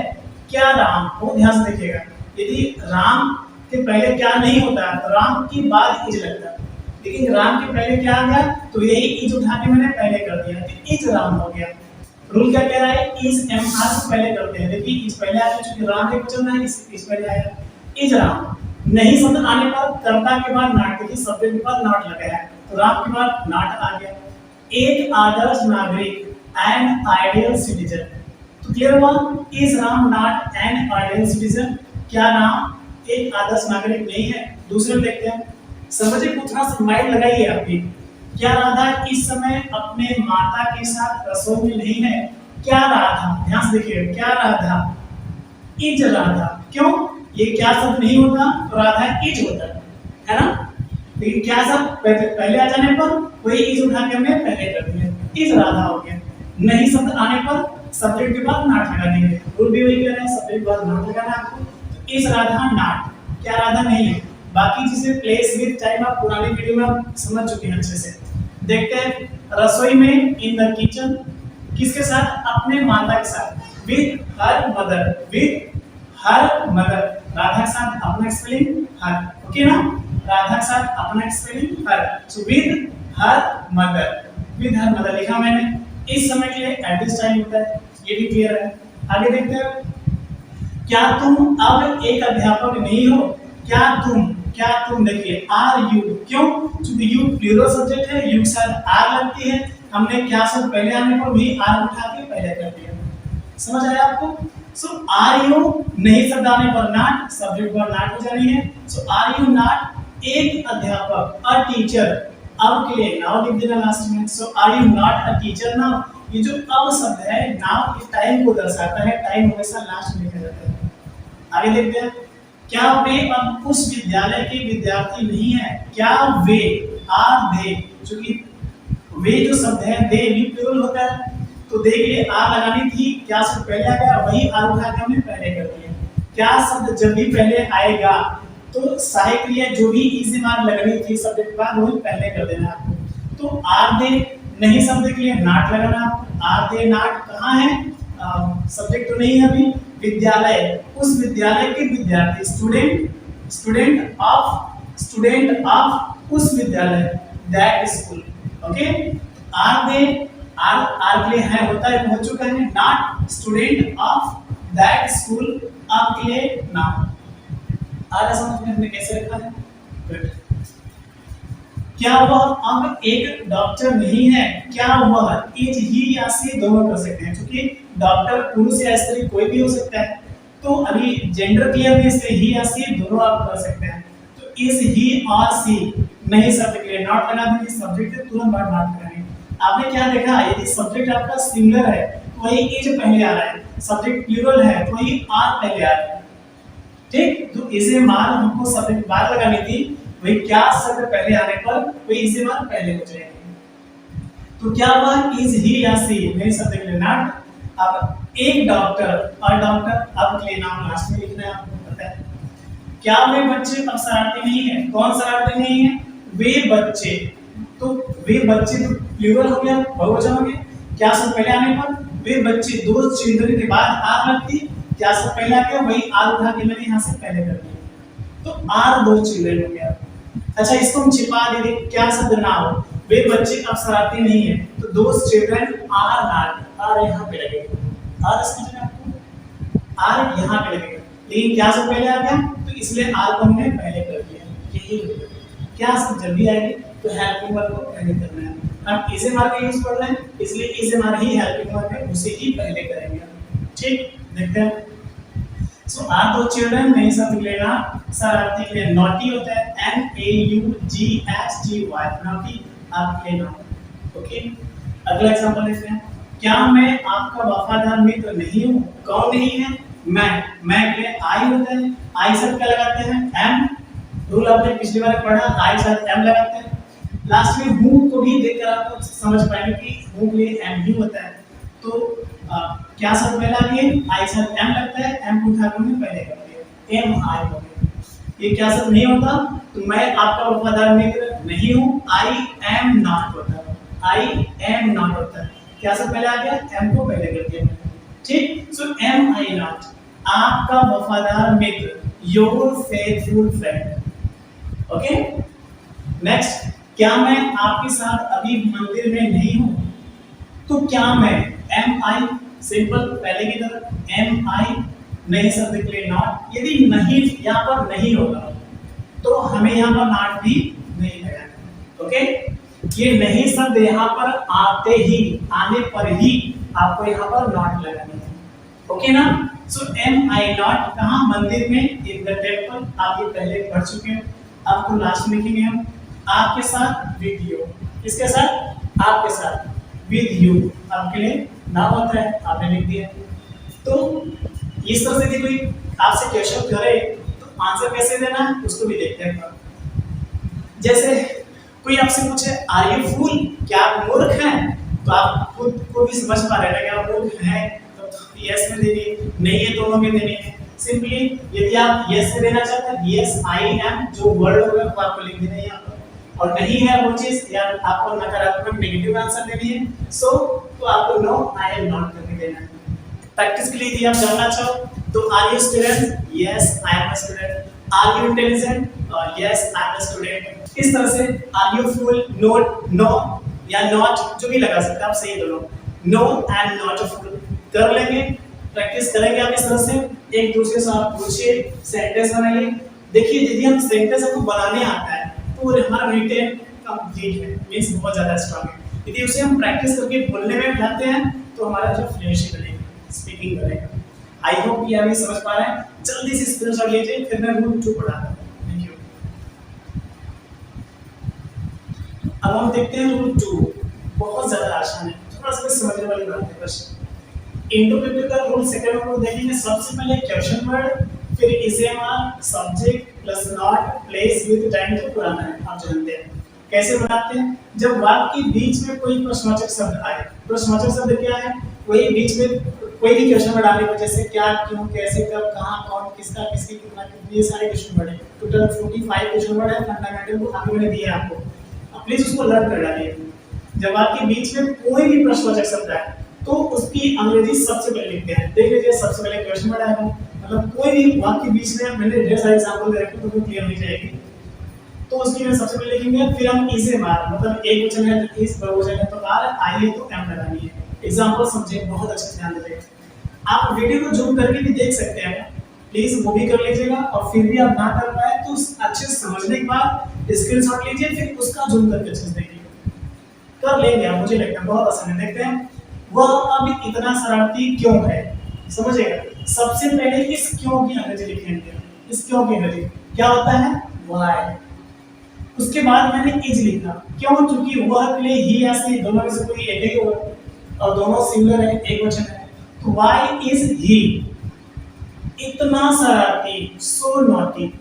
Speaker 1: क्या राम, बहुत ध्यान से देखिएगा, यदि राम के पहले क्या नहीं होता है तो राम के बाद इज लगता है, लेकिन राम के पहले क्या आ गया तो यही इज उठा के मैंने पहले कर दिया तो इज राम हो गया। रूल क्या कह रहा है? इज एम आर से पहले करते हैं, देखिए इज पहले आया क्योंकि राम के क्वेश्चन है, इज पहले आया, इज राम। नहीं शब्द आने पर कर्ता के बाद नॉट, देखिए शब्द के बाद नॉट लगा है तो राम के बाद नॉट आ गया। एक आदर्श नागरिक, एन आइडियल सिटीजन, तो क्लियर हुआ? Is Ram not an ideal citizen? क्या राम एक आदर्श नागरिक नहीं है? दूसरे देखते हैं, समझिए पूछना से माइंड लगाइए आपकी। क्या राधा इस समय अपने माता के साथ रसोई में नहीं है? क्या राधा, ध्यान से देखिए, क्या राधा, इज राधा। क्यों? ये क्या शब्द नहीं होता तो राधा इज होता है ना, लेकिन क्या शब्द पहले आ जाने पर वही इज उठा के हमने पहले कर दिया, इज राधा हो गया। नहीं शब्द आने पर सब्जेक्ट के बाद नॉट लगा देंगे, रूल भी वही कह रहे हैं, सब्जेक्ट के बाद नॉट लगाना है आपको। तो इज राधा नॉट, क्या राधा नहीं है। बाकी जिसे प्लेस विद टाइम आप पुराने वीडियो में आप समझ चुके हैं अच्छे से। देखते हैं, रसोई में, इन द किचन, किसके साथ? अपने माता के साथ, with her mother, with her mother. Radha के साथ अपना स्पेलिंग हर, ओके ना, राधा के साथ अपना spelling her. So with her mother, with her mother लिखा मैंने। इस समय के लिए एट दिस टाइम होता है, ये भी क्लियर है। आगे देखते हैं, क्या तुम अब एक अध्यापक नहीं हो? क्या तुम देखिए आर यू, क्यों? क्योंकि यू प्लूरल सब्जेक्ट है, यू के साथ आर लगती है, हमने क्या शब्द पहले आने पर भी आर उठा के पहले कर दिया। समझ आया आपको? सो आर यू नहीं शब्द आने पर नॉट, सब्जेक्ट पर नॉट हो जानी है। सो आर यू नॉट एक अध्यापक, अ टीचर, अब के लिए नाउ लिख देना लास्ट में। So are you not a teacher now, ये जो अब शब्द है नाउ ये टाइम को दर्शाता है, टाइम हमेशा लास्ट में लिखा जाता है। आगे देखते हैं, क्या वे अब उस विद्यालय के विद्यार्थी नहीं है? क्या वे, आर दे, क्योंकि वे जो शब्द है दे भी प्लूरल होता है तो दे के लिए आर लगानी थी, क्या शब्द पहले आ गया वही आर उठा के हमने पहले कर दिया। क्या शब्द जब भी पहले आएगा तो सहायक क्रिया जो भी इज मार लगनी थी शब्द के बाद वही पहले कर देना आपको। तो आर दे नहीं शब्द के लिए नॉट लगाना, आर दे नॉट कहाँ है, सब्जेक्ट तो नहीं है अभी, विद्यालय, उस विद्यालय के विद्यार्थी, स्टूडेंट ऑफ उस विद्यालय, that school. Okay, are they are are के लिए है होता है हो चुका है, not student of that school आपके लिए नाउन। आर ऐसा मतलब हमने कैसे रखा है? गुड। क्या वह अब एक डॉक्टर नहीं है? क्या वह इज ही या सी दोनों कर सकते हैं, क्योंकि डॉक्टर पुरुष या स्त्री कोई भी हो सकता है, तो अभी जेंडर क्लियर नहीं, इसलिए ही या सी दोनों आप कर सकते हैं। तो इज ही और सी नहीं शब्द के लिए नॉट लगा देंगे, सब्जेक्ट से तुरंत बाद नॉट करेंगे। आपने क्या देखा, यदि सब्जेक्ट आपका सिंगुलर है तो वही इज पहले आ रहा है, सब्जेक्ट प्लूरल है तो वही आर पहले आ रहा है। ठीक, तो इसे मान हमको सब्जेक्ट बाद लगानी थी, वही क्या शब्द पहले आने पर वही इसे मान पहले हो जाएगी। तो क्या वह इज ही या सी नहीं शब्द के लिए नॉट। अब एक डॉक्टर और डॉक्टर अब के लिए नाम लास्ट में लिखना है, आपको पता है। क्या वे बच्चे अब शरारती नहीं है? कौन शरारती नहीं है? वे बच्चे। तो वे बच्चे तो प्लूरल हो गया, बहुवचन हो गया। क्या शब्द पहले आने पर वे बच्चे, दो चिल्ड्रन के बाद आर लगती, क्या शब्द पहले आ गया, वही आर उठा के मैंने यहाँ से पहले कर दिया, तो आर दो चिल्ड्रन हो गया। अच्छा, इसको हम छिपा दे, क्या शब्द ना हो, वे बच्चे अब शरारती नहीं है, तो दो चिल्ड्रन आर नॉट, आर यहाँ पे लगेगा, आर समझ में आपको, आर यहाँ पे लगेगा, लेकिन क्या शब्द पहले आ गया, तो इसलिए आर को हमने पहले कर दिया। यही क्या शब्द जब भी आएगी तो हेल्पिंग वर्ब को पहले करना है। हम इसे मार का यूज कर रहे हैं, इसलिए इसे मार ही हेल्पिंग वर्ब है, उसे ही पहले करेंगे। ठीक, देखते हैं। सो आर दो चिल्ड्रन नहीं शब्द लेना, शरारती के लिए नॉटी होता है, NAUGHTY, नॉटी आपके नाम। ओके, अगला एग्जांपल देखते हैं। क्या मैं आपका वफादार मित्र नहीं हूँ? कौन नहीं है? मैं के लिए आई होता है, आई शब्द क्या लगाते हैं? एम। रूल आपने पिछली बार पढ़ा, आई साथ एम लगाते हैं। लास्ट में हूँ को भी देखकर आपको समझ पाएंगे कि हूँ के लिए एम ही होता है। तो क्या शब्द पहला लिए आई साथ एम लगता है, एम को उठाकर हमने पहले कर दिया, एम आई हो गया। ये क्या शब्द नहीं होता, तो मैं आपका वफादार मित्र नहीं हूँ, आई एम नॉट होता है, आई एम नॉट होता है। क्या शब्द पहले आ गया, एम को पहले कर दिया। ठीक, सो एम आई नॉट आपका वफादार मित्र, your faithful friend. Okay, next, क्या मैं आपके साथ अभी मंदिर में नहीं हूं? तो क्या मैं, एम आई सिंपल पहले की तरह, एम आई नहीं शब्द के लिए नॉट। यदि नहीं यहाँ पर नहीं होगा तो हमें यहाँ पर नॉट भी नहीं लगाना। ओके, ये नहीं शब्द यहाँ पर आते ही, आने पर ही आपको यहाँ पर नॉट लगानी है। ओके ना, सो एम आई नॉट कहाँ? मंदिर में, इन द टेम्पल, आप ये पहले पढ़ चुके हैं। आपको लास्ट में लिखेंगे हम आपके साथ विद यू, इसके साथ आपके साथ विद यू, आपके लिए नाम होता है, आपने लिख दिया। तो इस तरह से यदि कोई आपसे क्वेश्चन करे तो आंसर कैसे देना है उसको भी देखते हैं। जैसे कोई आपसे पूछे आर यू फूल, क्या आप मूर्ख हैं? तो आप खुद को भी समझ पा रहे हैं कि आप मूर्ख हैं, तो यस में देनी है, नहीं है दोनों में देनी है। सिंपली यदि आप यस से देना चाहते हैं, यस आई एम जो वर्ड होगा वो आपको लिख देना है यहाँ पर, और नहीं है वो चीज या आपको नकारात्मक नेगेटिव आंसर देनी है, सो तो आपको नो आई एम नॉट करके देना है। प्रैक्टिस के लिए यदि आप जानना चाहो तो are you student, yes I am a student, are you intelligent, yes I am a student. इस तरह से are you fool, not, no या नॉट जो भी लगा सकते हैं आप, सही दोनों, no and not a fool कर लेंगे। प्रैक्टिस करेंगे आप इस तरह से, एक दूसरे से आप पूछिए, सेंटेंस बनाइए। देखिए यदि हम सेंटेंस हमको बनाने आता है तो हमारा रिटेन कंप्लीट है, मींस बहुत ज्यादा स्ट्रांग है। यदि उसे हम प्रैक्टिस करके बोलने में जाते हैं तो हमारा जो फ्लुएंसी बनेगा, स्पीकिंग बनेगा। आई होप कि आप ये समझ पा रहे हैं। जल्दी से स्क्रीनशॉट लीजिए, फिर मैं रूल 2 पढ़ाता हूं। Thank you. अब हम देखते हैं रूल 2, बहुत ज्यादा आसान है, थोड़ा सा समझने वाली बात है बस। इंटरप्रेटिव का रूल सेकंड में देखेंगे। सबसे पहले क्वेश्चन वर्ड, फिर इसे मान subject plus not place with time को पुराना है, आप जानते हैं। कैसे बनाते हैं? जब वाक्य के बीच में कोई प्रश्नवाचक शब्द आए, प्रश्नवाचक शब्द क्या है? वही बीच में कोई भी क्वेश्चन वर्ड आने को, जैसे क्या, क्यों, कैसे, कब, कहां, कौन, किसका, किसकी, कितना, ये सारे क्वेश्चन वर्ड है। टोटल 45 क्वेश्चन वर्ड है फंडामेंटल, को आगे मैंने दिया है आपको, प्लीज उसको लर्न कर डालिए। जब आपके बीच में कोई भी प्रश्नवाचक शब्द आए तो उसकी अंग्रेजी सबसे पहले लिखते हैं। देख लीजिए, सबसे पहले क्वेश्चन वर्ड आएगा, मतलब कोई भी वाक्य के बीच में, मैंने ढेर सारे एग्जांपल दे रखे तो वो क्लियर हो जाएगी। तो उसके लिए सबसे पहले लिखेंगे, फिर हम ई से मार, मतलब एक वचन है तो इस, बहुवचन है तो आर, आई है तो एम लगानी है। एग्जांपल समझे, बहुत अच्छे से ध्यान दें। आप वीडियो को जूम करके भी देख सकते हैं, प्लीज वो भी कर लीजिएगा, और फिर भी आप ना कर पाए तो अच्छे से समझने के बाद स्क्रीनशॉट लीजिए, फिर उसका जूम करके अच्छे से देखिए, कर लेंगे आप, मुझे लगता है बहुत आसान है। देखते हैं वह अब इतना शरारती क्यों है, समझिएगा। सबसे पहले इस क्यों की अंग्रेजी लिखेंगे, इस क्यों की अंग्रेजी क्या होता है, व्हाई। उसके बाद मैंने इज लिखा, क्यों, क्योंकि वह के लिए ही या सी दोनों में से कोई एक ही होगा और दोनों सिंगुलर है, एक वचन है, तो व्हाई इज ही इतना शरारती, सो नॉटी।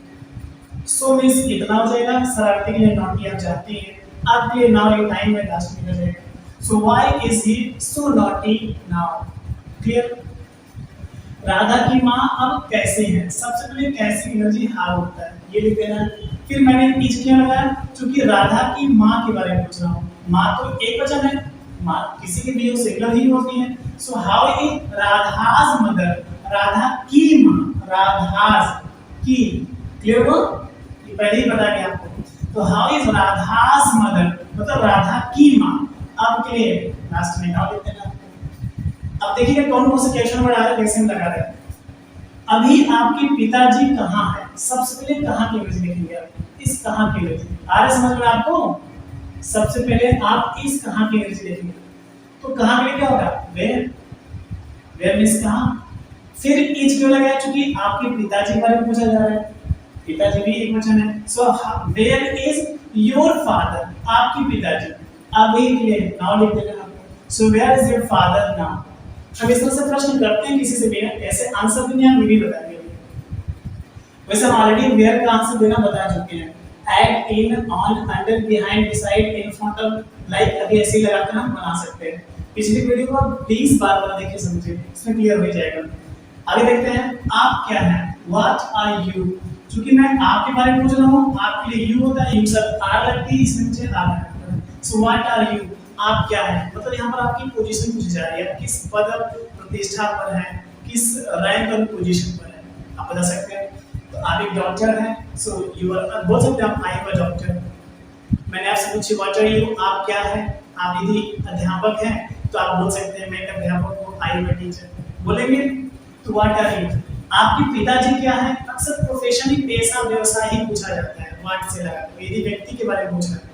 Speaker 1: सो मींस इतना हो जाएगा, शरारती के लिए नॉटी आप जानती हैं, आपके लिए नाउ ये टाइम में लास्ट में हो जाएगा। So why is he so naughty now, clear. Radha की माँ अब कैसे हैं, सबसे पहले कैसे की एनर्जी हाउ होता है, ये लिख देना। फिर मैंने पीछे क्या लगाया, क्योंकि राधा की माँ के बारे में पूछ रहा हूँ, माँ तो एक वचन है, माँ किसी के भी सिंगुलर ही होती है। So how is Radha's mother, राधा की माँ, राधाज की, क्लियर हो, ये पहले ही बता दिया आपको। तो हाउ इज राधाज मदर, मतलब राधा की माँ, अब के लिए लास्ट में नाउ लिख देना। अब देखिए कौन कौन से क्वेश्चन वर्ड आ रहा है, कैसे हम लगा रहे हैं। अभी आपके पिताजी कहाँ हैं, सबसे पहले कहाँ की अंग्रेजी लिखेंगे आप, इस कहाँ की अंग्रेजी आ रहा है समझ में आपको। सबसे पहले आप इस कहाँ की अंग्रेजी लिखेंगे, तो कहाँ के लिए क्या होगा, वेयर, वेयर मींस कहाँ। फिर इज क्यों लगाया, क्योंकि आपके पिताजी के बारे में पूछा जा रहा है, पिताजी भी एक वचन है। So where is your father, आपके पिताजी, अभी के लिए नाउ लिख देना आपको। So where is your father now. हम इस तरह से प्रश्न करते हैं किसी से भी, ऐसे आंसर भी नहीं हम भी बताएंगे। वैसे हम ऑलरेडी वेयर का आंसर देना बता चुके हैं, at, in, on, under, behind, beside, in front of, like, अभी ऐसे ही लगाकर हम बना सकते हैं। पिछली वीडियो को आप 20 बार देखिए, समझिए, इसमें क्लियर हो जाएगा। आगे देखते हैं, आप क्या हैं, व्हाट आर यू, क्योंकि मैं आपके बारे में पूछ रहा हूँ, आपके लिए यू होता है, यू सब आर लगती है, इसमें मुझे आर लगता है। सो व्हाट आर यू, आप क्या हैं, मतलब यहाँ पर आपकी पोजीशन पूछी जा रही है, किस पद प्रतिष्ठा पर है, किस रैंक और पोजीशन पर है, आप बता सकते हैं। तो आप एक डॉक्टर हैं, सो यू आर, बोल सकते हैं आप आई एम अ डॉक्टर। मैंने आपसे पूछी व्हाट आर यू, आप क्या हैं, आप यदि अध्यापक हैं तो आप बोल सकते हैं मैं एक अध्यापक हूँ, आई एम अ टीचर, बोलेंगे। तो व्हाट आर यू, आपके पिताजी क्या हैं, अक्सर प्रोफेशन ही, पेशा, व्यवसाय ही पूछा जाता है व्हाट से लगा, यदि व्यक्ति के बारे में पूछ रहे हैं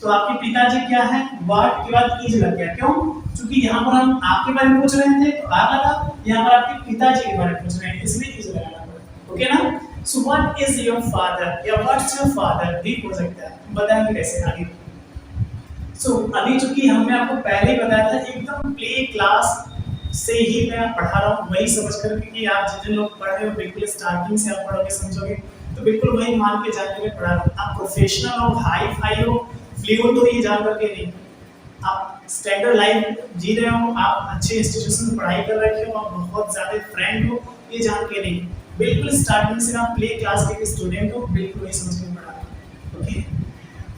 Speaker 1: तो आपके पिताजी क्या है, व्हाट के बाद इज लग गया, क्यों, क्योंकि यहाँ पर हम आपके बारे में पूछ रहे थे तो आर लगा, यहाँ पर आपके पिताजी के बारे में पूछ रहे हैं इसलिए इज लगाना पड़ा, ओके ना। सो व्हाट इज योर फादर या व्हाट्स योर फादर भी हो सकता है, बताएंगे कैसे आगे। सो अभी चूंकि हमने आपको पहले ही बताया था, एकदम प्ले क्लास से ही मैं पढ़ा रहा हूँ, वही समझ कर, क्योंकि आप जितने लोग पढ़ रहे हो बिल्कुल स्टार्टिंग से आप पढ़ोगे समझोगे, तो बिल्कुल वही मान के जाके मैं पढ़ा रहा हूँ। आप प्रोफेशनल हो, हाई फाई हो, फ्लुएंट हो, ये जान करके नहीं, आप स्टैंडर्ड लाइफ जी रहे हो, आप अच्छे इंस्टीट्यूशन में पढ़ाई कर रखे हो, आप बहुत ज्यादा फ्रेंड हो, ये जान के नहीं, बिल्कुल स्टार्टिंग से आप प्ले क्लास के स्टूडेंट हो, बिल्कुल वही समझ के पढ़ा रहा हूँ, ओके।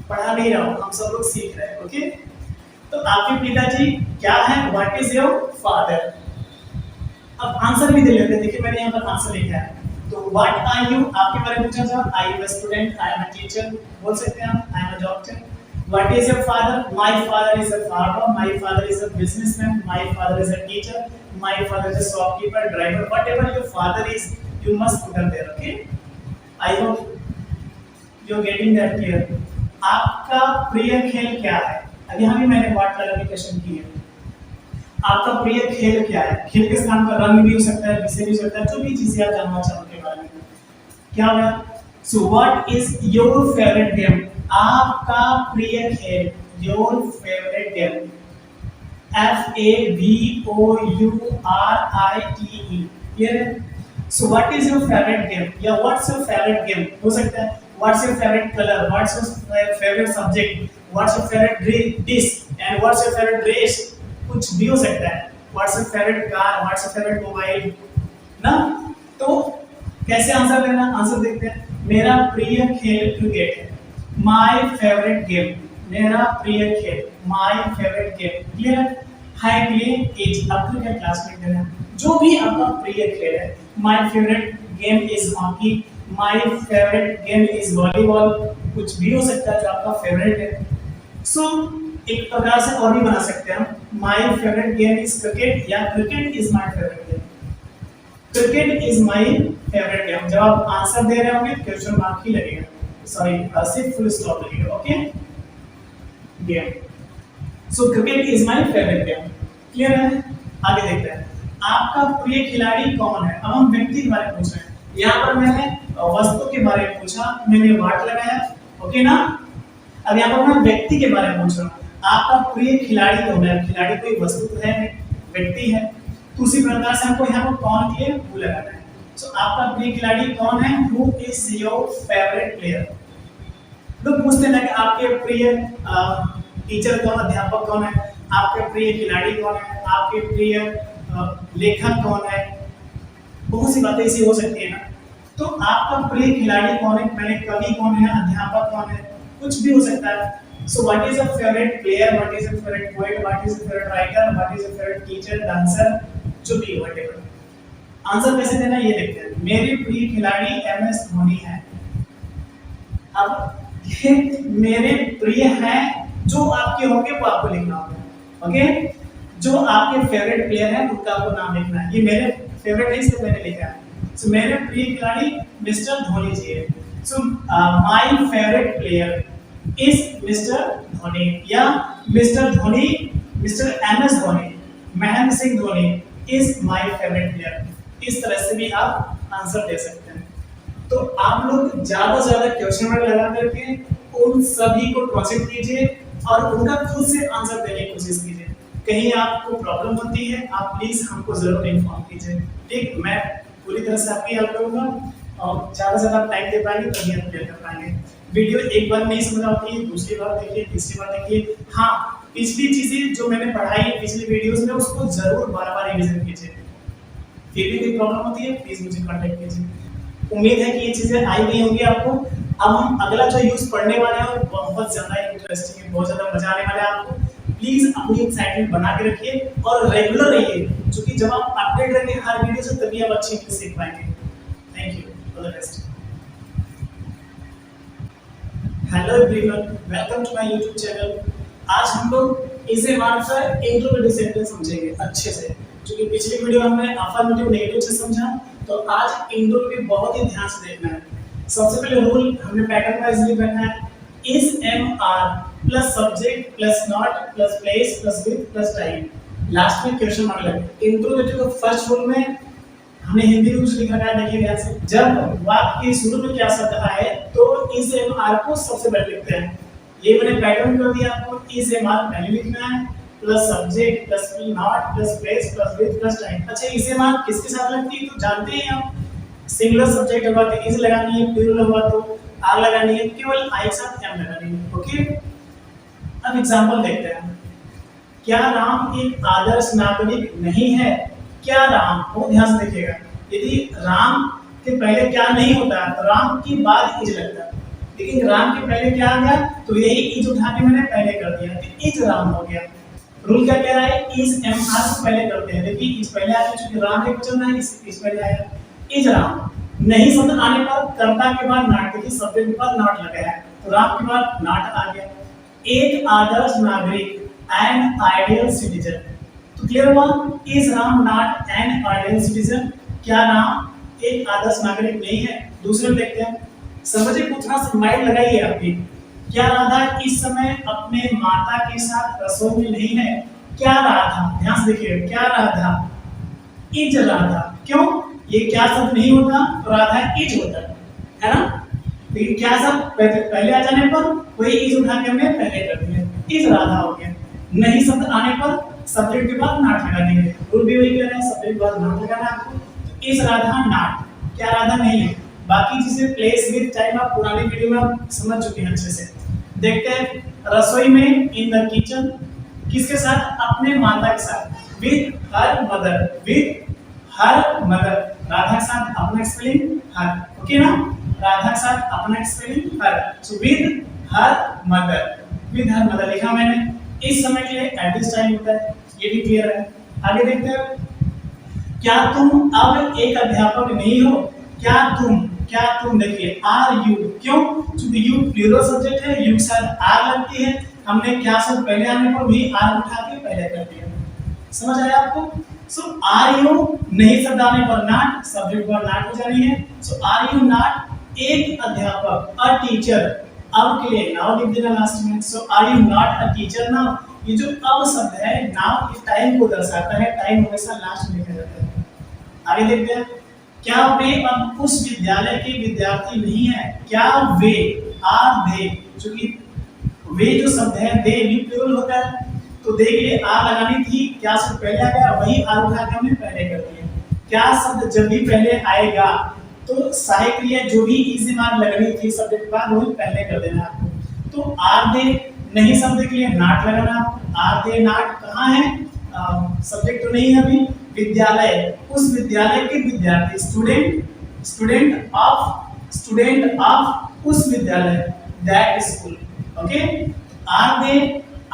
Speaker 1: पढ़ा नहीं रहा हूँ, हम सब लोग सीख रहे हैं, ओके। तो आपके पिताजी क्या है, व्हाट इज योर फादर। अब आंसर भी दे लेते हैं, देखिए मैंने यहाँ पर आंसर लिखा है। तो व्हाट आर यू, आपके बारे में पूछा था, I am a student, I am a teacher, बोल सकते हैं आप, I am a doctor. What is your father, my father is a farmer, my father is a businessman, my father is a teacher, my father is a shopkeeper, driver, whatever your father is, you must put it there, okay. I hope you are getting that clear. आपका प्रिय खेल क्या है, अभी यहाँ भी मैंने व्हाट लगा के क्वेश्चन की है, आपका प्रिय खेल क्या है, खेल के स्थान पर रंग भी हो सकता है, विषय भी हो सकता है, जो भी चीजें आप जानना चाहो के बारे में, क्या होगा। So what is your favourite game, आपका प्रिय खेल, your favourite game, FAVOURITE, clear है। So what is your favourite game या व्हाट्स योर फेवरेट गेम हो सकता है, what's your favourite colour, what's your favourite subject, what's your favourite dish and what's your favourite dress, कुछ भी हो सकता है, what's your favourite car, what's your favourite mobile ना। तो कैसे आंसर देना, आंसर देखते हैं। मेरा प्रिय खेल क्रिकेट है, माय फेवरेट गेम, मेरा प्रिय खेल, माय फेवरेट गेम, क्लियर है के लिए एज, आपको क्या क्लास में देना, जो भी आपका प्रिय खेल है। My favourite game is hockey, my favourite game is volleyball, कुछ भी हो सकता है जो आपका फेवरेट है। सो एक प्रकार से और भी बना सकते हैं हम, my favourite game is cricket या cricket is my favourite game. Cricket is my favourite game. जब आप आंसर दे रहे होंगे क्वेश्चन मार्क ही लगेगा, सॉरी सिर्फ फुल स्टॉप लगेगा। Okay, game. So cricket is my favourite game. Clear है? आगे देखते हैं, आपका प्रिय खिलाड़ी कौन है। अब हम व्यक्ति के बारे में पूछ रहे हैं। यहाँ पर मैंने वस्तु के बारे में पूछा, मैंने वाट लगाया, ओके ना। अब यहाँ पर मैं व्यक्ति के बारे में पूछ रहा हूँ, आपका प्रिय खिलाड़ी कौन है। खिलाड़ी कोई वस्तु तो है नहीं, व्यक्ति है, तो उसी प्रकार से हमको यहाँ पर कौन के लिए वो लगाना है। सो आपका प्रिय खिलाड़ी कौन है, who is your favourite player. लोग पूछते हैं कि आपके प्रिय टीचर कौन, अध्यापक कौन है, आपके प्रिय खिलाड़ी कौन है, आपके प्रिय लेखक कौन है, बहुत सी बातें ऐसी हो सकती है ना। तो आपका प्रिय खिलाड़ी कौन है, पहले कवि कौन है, अध्यापक कौन है, कुछ भी हो सकता है। So what is your favourite player, what is your favourite poet, what is your favourite writer, what is your favourite teacher, dancer, जो भी व्हाटएवर। आंसर कैसे देना ये देखते हैं। मेरे प्रिय खिलाड़ी एमएस धोनी है। अब ये मेरे प्रिय हैं, जो आपके होंगे वो आपको लिखना होगा। ओके, जो आपके फेवरेट प्लेयर हैं उनका आपको नाम लिखना है। ये मेरे फेवरेट है इसलिए मैंने लिखा है। सो मेरे प्रिय खिलाड़ी मिस्टर धोनी जी है। So my favourite player is mister Dhoni, या mister Dhoni, mister MS Dhoni, Mahendra Singh Dhoni is my favourite player. इस तरह से भी आप आंसर दे सकते हैं। तो आप लोग ज्यादा से ज्यादा क्वेश्चन वर्ड लगा करके उन सभी को कंसीडर कीजिए और उनका खुद से आंसर देने की कोशिश कीजिए। कहीं आपको प्रॉब्लम होती है आप प्लीज हमको जरूर इन्फॉर्म कीजिए, ठीक। मैं पूरी तरह से आपकी हेल्प करूंगा और ज्यादा से ज्यादा टाइम दे पाएंगे तभी हम क्लियर कर पाएंगे। वीडियो एक बार नहीं समझ आती है, दूसरी बार देखिए, तीसरी बार देखिए। हाँ, पिछली चीजें जो मैंने पढ़ाई है पिछली वीडियोस में उसको जरूर बार-बार रिवीजन कीजिए। फिर भी कोई प्रॉब्लम होती है प्लीज मुझे कांटेक्ट कीजिए। उम्मीद है कि ये चीजें आई गई होंगी आपको। अब हम अगला जो यूज पढ़ने वाले हैं वो बहुत ज्यादा इंटरेस्टिंग है, बहुत ज्यादा मजा आने वाला है आपको। प्लीज अपनी एक्साइटमेंट बना के रखिए और रेगुलर रहिए, क्योंकि जब आप अपडेट रहेंगे हर वीडियो से तभी आप अच्छी इंग्लिश सीख पाएंगे। Thank you, all the best. Hello everyone, welcome to my YouTube channel. आज हम लोग इसे का इंट्रोगेटिव सेंटेंस समझेंगे अच्छे से, क्योंकि पिछली वीडियो हमने अफर्मेटिव नेगेटिव से समझा, तो आज इंट्रोगेटिव बहुत ही ध्यान से देखना है। सबसे पहले रूल हमने पैटर्न वाइज लिख रखा है, is am are plus subject plus not plus place plus with plus time, last में क्वेश्चन मार्क लगे। इंट्रोगेटिव का फर्स्ट रूल में हमने हिंदी में कुछ लिखा है, देखिए ध्यान से। जब वाक्य के शुरू में क्या शब्द आए तो इज एम आर को सबसे पहले लिखते हैं। ये मैंने पैटर्न कर दिया आपको, इज एम आर पहले लिखना है plus subject plus not plus place plus with plus time. अच्छा, इज एम आर किसके साथ लगती है तो जानते हैं आप, सिंगुलर सब्जेक्ट हुआ तो इज लगानी है, प्लूरल हुआ तो आर लगानी है, केवल आई के साथ एम लगानी है। ओके, अब एग्जांपल देखते हैं। क्या राम एक आदर्श नागरिक नहीं है। क्या राम, बहुत ध्यान से देखिएगा, यदि राम के पहले क्या नहीं होता है तो राम के बाद इज लगता है, लेकिन राम के पहले क्या आ गया तो यही इज उठा के मैंने पहले कर दिया तो इज राम हो गया। रूल क्या कह रहा है, इज एम आर से पहले करते हैं, देखिए इज पहले आया क्योंकि राम एक वचन है, इज पहले आया, इज राम। नहीं शब्द आने पर कर्ता के बाद नॉट, देखिए शब्द के बाद नॉट लगा है तो राम के बाद नॉट आ गया। एक आदर्श नागरिक, एन आइडियल सिटीजन, तो क्लियर हुआ, is Ram not an ideal citizen. क्या राम एक आदर्श नागरिक नहीं है। दूसरे देखते हैं, समझे पूछना से माइंड लगाइए आपकी। क्या राधा इस समय अपने माता के साथ रसोई में नहीं है। क्या राधा, ध्यान से देखिए, क्या राधा, इज राधा, क्यों, ये क्या शब्द नहीं होता तो राधा इज होता है ना, लेकिन क्या शब्द पहले आ जाने पर वही इज उठा के हमने पहले कर दिया, इज राधा हो गया। नहीं शब्द आने पर सब्जेक्ट के बाद नॉट लगा देंगे, रूल भी वही कह रहे हैं, सब्जेक्ट के बाद नॉट लगाना है आपको। तो इज राधा नॉट, क्या राधा नहीं है। बाकी चीजें प्लेस विद टाइम आप पुरानी वीडियो में आप समझ चुके हैं अच्छे से। देखते हैं, रसोई में, इन द किचन, किसके साथ, अपने माता के साथ, with her mother, with her mother, Radha के साथ अपना स्पेलिंग हर, ओके ना, राधा के साथ अपना spelling her, so with her mother, with her mother लिखा मैंने। इस समय के लिए एट दिस टाइम होता है, ये भी क्लियर है। आगे देखते हैं, क्या तुम अब एक अध्यापक नहीं हो। क्या तुम, क्या तुम, देखिए आर यू, क्यों, क्योंकि यू प्लूरल सब्जेक्ट है, यू के साथ आर लगती है, हमने क्या शब्द पहले आने पर भी आर उठा के पहले कर दिया। समझ आया आपको? सो आर यू नहीं शब्द आने पर नॉट, सब्जेक्ट पर नॉट हो जानी है। सो आर यू नॉट एक अध्यापक, अ टीचर, अब के लिए नाउ लिख देना लास्ट में। So are you not a teacher now, ये जो अब शब्द है नाउ ये टाइम को दर्शाता है, टाइम हमेशा लास्ट में लिखा जाता है। आगे देखते हैं, क्या वे अब उस विद्यालय के विद्यार्थी नहीं है? क्या वे, आर दे, क्योंकि वे जो शब्द है दे भी प्लूरल होता है, तो दे के लिए आर लगानी थी, क्या शब्द पहले आ गया वही आर उठा के हमने पहले कर दिया। क्या शब्द जब भी पहले आएगा तो सहायक क्रिया जो भी इज मार लगनी थी शब्द के बाद वही पहले कर देना आपको। तो आर दे नहीं शब्द के लिए नॉट लगाना, आर दे नॉट कहाँ है, सब्जेक्ट तो नहीं है अभी, विद्यालय, उस विद्यालय के विद्यार्थी, स्टूडेंट, स्टूडेंट ऑफ उस विद्यालय, that school. Okay, are they,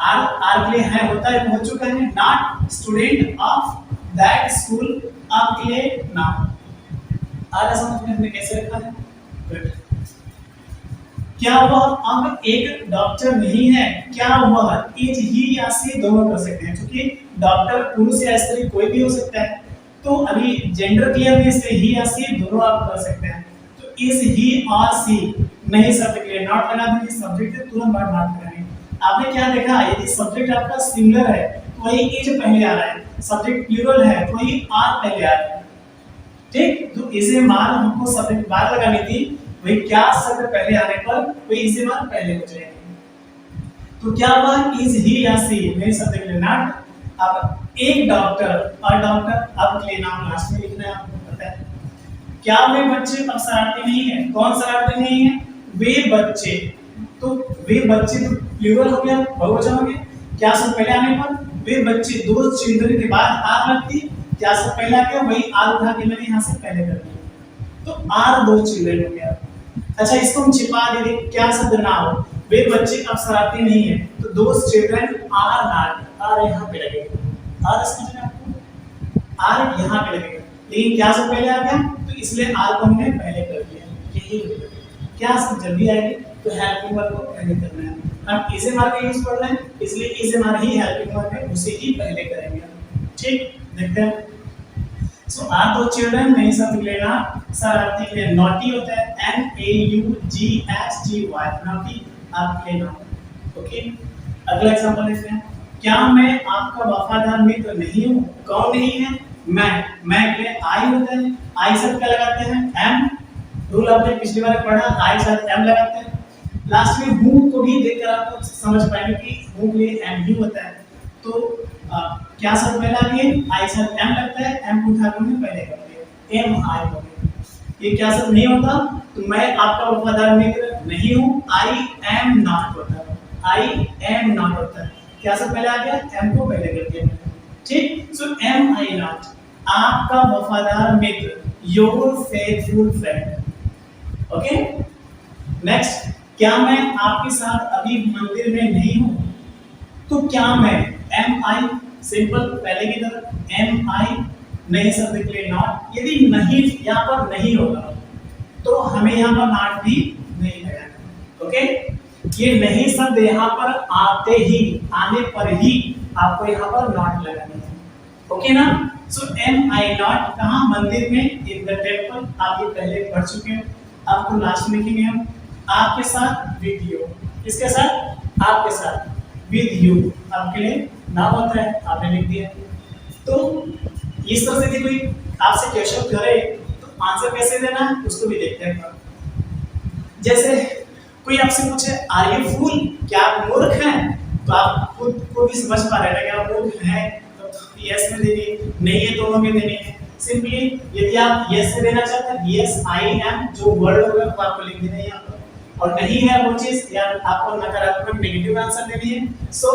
Speaker 1: are के लिए है होता है, हो चुका है, not student of that school, आपके लिए नाम। आगे समझ में हमने कैसे रखा है? गुड। क्या वह अब एक डॉक्टर नहीं है? क्या वह, इज ही या सी दोनों कर सकते हैं, क्योंकि डॉक्टर पुरुष या स्त्री कोई भी हो सकता है, तो अभी जेंडर क्लियर है इसलिए ही या सी दोनों आप कर सकते हैं। तो इज ही और सी नहीं शब्द के लिए नॉट लगा देंगे, सब्जेक्ट है तुरंत बाद नॉट लगाएंगे। आपने क्या देखा, यदि सब्जेक्ट आपका सिंगुलर है तो वही इज पहले आ रहा है, सब्जेक्ट प्लूरल है तो वही आर पहले आ रहा है। ठीक, तो इसे मान हमको सब्जेक्ट बाद लगानी थी, वही क्या शब्द पहले आने पर वही इसे मान पहले हो जाएगी। तो क्या वह इज ही या सी नहीं शब्द के लिए नॉट। अब एक डॉक्टर और डॉक्टर, अब के लिए नाम लास्ट में लिखना है, आपको पता है। क्या वे बच्चे अब शरारती नहीं है? कौन शरारती नहीं है? वे बच्चे, तो वे बच्चे तो प्लूरल हो गया, बहुवचन हो गया, क्या शब्द पहले आने पर वे बच्चे, दो चिल्ड्रन के बाद आर लगती, क्या सब पहले आ गया वही आर उठा के मैंने यहाँ से पहले कर दिया, तो आर दो चिल्ड्रन हो गया। अच्छा, इसको हम छिपा दे, क्या शब्द ना हो, वे बच्चे अब शरारती नहीं है, तो दो चिल्ड्रन आर नॉट, आर यहाँ पे लगेगा, आर समझ में आपको, आर यहाँ पे लगेगा, लेकिन क्या शब्द पहले आ गया तो इसलिए आर को हमने पहले कर दिया। यही क्या शब्द जब भी आएगी तो हेल्पिंग वर्ब को पहले करना है। हम इसे मार का यूज कर रहे हैं इसलिए इसे मार ही हेल्पिंग वर्ब है, उसे ही पहले करेंगे। ठीक, देखते हैं। सो आर दो चिल्ड्रन नहीं शब्द लेना, शरारती के लिए नॉटी होता है, NAUGHTY, नॉटी आपके लिए नाम। ओके, अगला एग्जांपल देखते हैं। क्या मैं आपका वफादार मित्र नहीं हूँ? कौन नहीं है? मैं के लिए आई होता है, आई शब्द क्या लगाते हैं? एम, रूल आपने पिछली बार पढ़ा, आई साथ एम लगाते हैं। लास्ट में हूँ को भी देखकर आपको समझ पाएंगे कि हूँ के लिए एम ही होता है, तो क्या शब्द पहले आ गए? आई साथ एम लगता है, एम को उठा कर हमने पहले कर दिया, एम आई हो गया। ये क्या शब्द नहीं होता, तो मैं आपका वफादार मित्र नहीं हूँ, आई एम नॉट होता है, आई एम नॉट होता है, क्या शब्द पहले आ गया? एम को पहले कर दिया। ठीक, सो एम आई नॉट, आपका वफादार मित्र, your faithful friend. Okay, next, क्या मैं आपके साथ अभी मंदिर में नहीं हूं? तो क्या मैं, एम आई सिंपल पहले की तरह, एम आई नहीं शब्द के लिए नॉट, यदि नहीं यहाँ पर नहीं होगा तो हमें यहाँ पर नॉट भी नहीं लगाना। ओके, ये नहीं शब्द यहाँ पर आते ही, आने पर ही आपको यहाँ पर नॉट लगानी है। ओके ना, सो एम आई नॉट कहाँ? मंदिर में, इन द टेम्पल, आप ये पहले पढ़ चुके हैं, आपको लास्ट में लिखेंगे हम, आपके साथ विद यू, इसके साथ आपके साथ विद यू, आपके लिए नाम होता है, आपने लिख दिया। तो इस तरह से कोई आपसे क्वेश्चन करे तो आंसर कैसे देना है उसको भी देखते हैं। जैसे कोई आपसे पूछे आर यू फूल, क्या आप मूर्ख हैं, तो आप खुद को भी समझ पा रहे हैं कि आप मूर्ख हैं, तो यस में देनी, नहीं है दोनों में देनी है। सिंपली यदि आप यस से देना चाहते हैं, यस आई एम जो वर्ड होगा वो आपको लिख देना है यहाँ पर, और नहीं है वो चीज या आपको नकारात्मक नेगेटिव आंसर देनी है, सो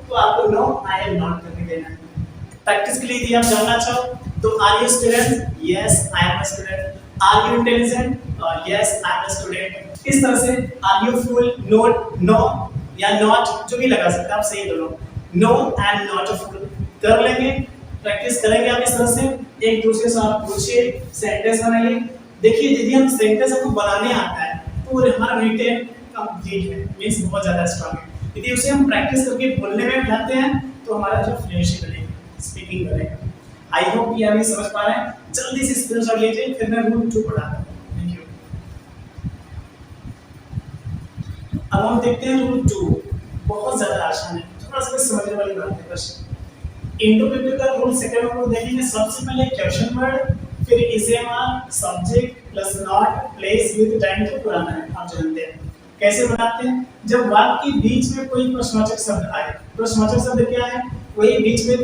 Speaker 1: तो आपको नो आई एम नॉट करके देना है। प्रैक्टिस के लिए यदि आप जानना चाहो तो are you student, yes I am a student, are you intelligent, yes I am a student. इस तरह से are you fool, not, no या नॉट जो भी लगा सकते हैं आप, सही दोनों, no and not a fool कर लेंगे। प्रैक्टिस करेंगे आप इस तरह से, एक दूसरे से आप पूछिए, सेंटेंस बनाइए, देखिए यदि हम सेंटेंस हमको बनाने आता है तो वो हमारा रिटेन कंप्लीट है, मीन्स बहुत ज़्यादा स्ट्रांग है। यदि उसे हम प्रैक्टिस करके बोलने में जाते हैं तो हमारा जो फ्लुएंसी बनेगा, स्पीकिंग बनेगा। आई होप कि आप ये समझ पा रहे हैं। जल्दी से स्क्रीनशॉट लीजिए, फिर मैं रूल 2 पढ़ाता हूँ। Thank you. अब हम देखते हैं रूल 2, बहुत ज़्यादा आसान है, थोड़ा सा समझने वाली बात है बस। इंटरप्रेटिव का रूल सेकंड में देखेंगे। सबसे पहले क्वेश्चन वर्ड, फिर इसेमा, subject plus not, place with time को पुराना है, आप जानते हैं। कैसे बनाते हैं? जब वाक्य के बीच में कोई प्रश्नवाचक शब्द आए, प्रश्नवाचक शब्द क्या है? वही बीच में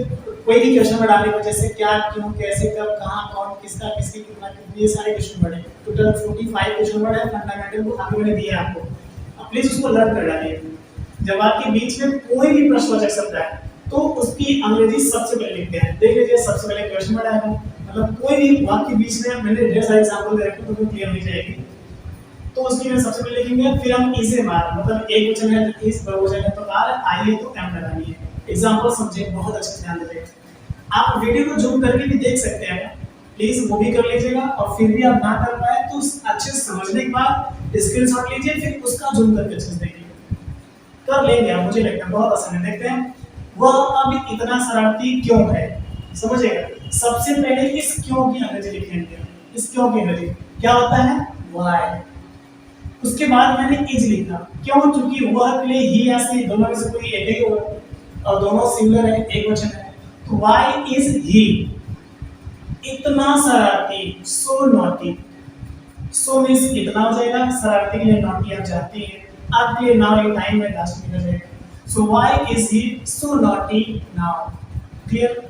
Speaker 1: कोई भी क्वेश्चन वर्ड आने को, जैसे क्या, क्यों, कैसे, कब, कहां, कौन, किसका, किसकी, कितना, कितनी, ये सारे क्वेश्चन वर्ड है। टोटल 45 क्वेश्चन वर्ड है फंडामेंटल, को आगे मैंने दिया आपको, अब प्लीज उसको लर्न कर डालिए। जब आपके बीच में कोई भी प्रश्नवाचक शब्द आए तो उसकी अंग्रेजी सबसे पहले लिखते हैं। देख लीजिए, सबसे पहले क्वेश्चन वर्ड आएगा, मतलब कोई भी वाक्य के बीच में, मैंने ढेर सारे एग्जांपल दे रखे तो क्लियर हो जाएगी। तो उसके लिए सबसे पहले लिखेंगे, फिर हम इसे मार, मतलब एक वचन है तो इस, बहुवचन है तो आर, आइए तो एम लगानी है। एग्जांपल समझिए, बहुत अच्छे से ध्यान दीजिए। आप वीडियो को जूम करके भी देख सकते हैं, प्लीज वो भी कर लीजिएगा। और फिर भी आप ना कर पाए तो अच्छे से समझने के बाद स्क्रीनशॉट लीजिए, फिर उसका जूम करके अच्छे से देखिए। कर लेंगे आप, मुझे लगता है बहुत आसान है। देखते हैं वह अब इतना शरारती क्यों है, समझिएगा। सबसे पहले इस क्यों की अंग्रेजी लिखेंगे। इस क्यों की अंग्रेजी क्या होता है? व्हाई। उसके बाद मैंने इज लिखा, क्यों? क्योंकि वह के लिए ही या सी दोनों में से कोई एक ही होगा और दोनों सिंगुलर है, एक वचन है। तो व्हाई इज ही इतना शरारती, सो नॉटी। सो मींस इतना हो जाएगा, शरारती के लिए नॉटी आप जानती हैं। आपके लिए नाउ ये टाइम में लास्ट में हो जाएगा। So why is he so naughty now. Clear?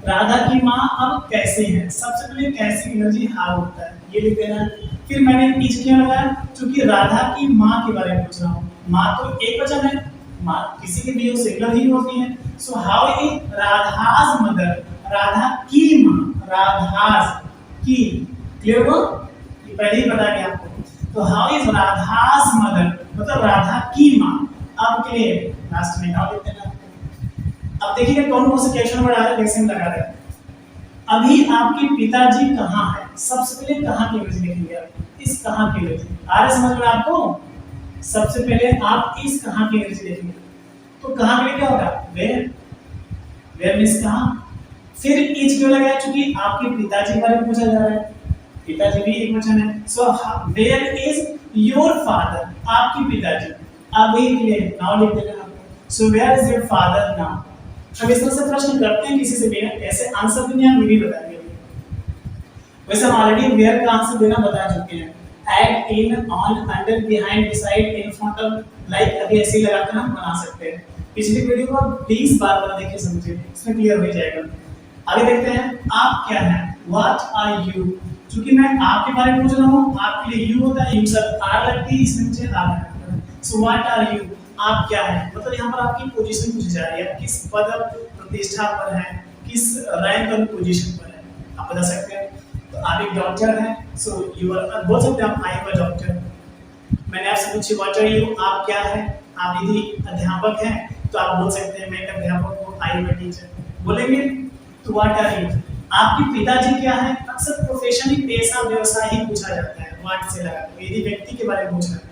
Speaker 1: Radha की माँ अब कैसे है? सबसे पहले कैसे की एनर्जी हाउ होता है, ये लिख देना। फिर मैंने इज क्यों लगाया? क्योंकि राधा की माँ के बारे में पूछ रहा हूँ। माँ तो एक वचन है, माँ किसी के भी सिंगुलर ही होती है। So how is Radha's mother, राधा की माँ, राधाज की। क्लियर हो? ये पहले ही बता दिया आपको। तो हाउ इज राधाज मदर, मतलब राधा की माँ। अब के लिए लास्ट में नाउ लिख देना। अब देखिए कौन कौन से क्वेश्चन वर्ड आ रहे हैं, कैसे हम लगा रहे हैं। अभी आपके पिताजी कहाँ है? सबसे पहले कहाँ की अंग्रेजी लिखेंगे आप, इस कहाँ की अंग्रेजी आ रहा समझ में आपको? सबसे पहले आप इस कहाँ की अंग्रेजी लिखेंगे। तो कहाँ के लिए क्या होगा? वेयर। वेयर मींस कहाँ। फिर इज क्यों लगाया? क्योंकि आपके पिताजी के बारे में पूछा जा रहा है, पिताजी भी एक वचन है। So where is your father, आपके पिताजी। अब वही के लिए नाउ लिख देना। So where is your father now. हम इस तरह से प्रश्न करते हैं किसी से भी, ऐसे आंसर देने हम नहीं बताएंगे। वैसे हम ऑलरेडी वेयर का आंसर देना बता चुके हैं। At, in, on, under, behind, beside, in front of, like, अभी ऐसे ही लगाकर हम बना सकते हैं। पिछली वीडियो को आप 20 बार देखिए, समझिए, इसमें क्लियर हो जाएगा। आगे देखते हैं, आप क्या हैं? What are you. क्योंकि मैं आपके बारे में पूछ रहा हूँ, आपके लिए यू होता है, यू सर आर लगती है, इसमें मुझे आर लगता है। सो व्हाट आर यू, आप क्या हैं, मतलब यहाँ पर आपकी पोजीशन पूछी जा रही है, किस पद प्रतिष्ठा पर है, किस रैंक और पोजीशन पर है, आप बता सकते हैं। तो आप एक डॉक्टर हैं, सो यू आर, बोल सकते हैं आप आई एम अ डॉक्टर। मैंने आपसे पूछी व्हाट आर यू, आप क्या हैं। आप यदि अध्यापक हैं तो आप बोल सकते हैं मैं एक अध्यापक हूँ, आई एम अ टीचर, बोलेंगे। तो व्हाट आर यू, आपके पिताजी क्या है। अक्सर प्रोफेशन, पेशा, व्यवसाय ही पूछा जाता है व्हाट से लगा, यदि व्यक्ति के बारे में पूछ रहे हैं।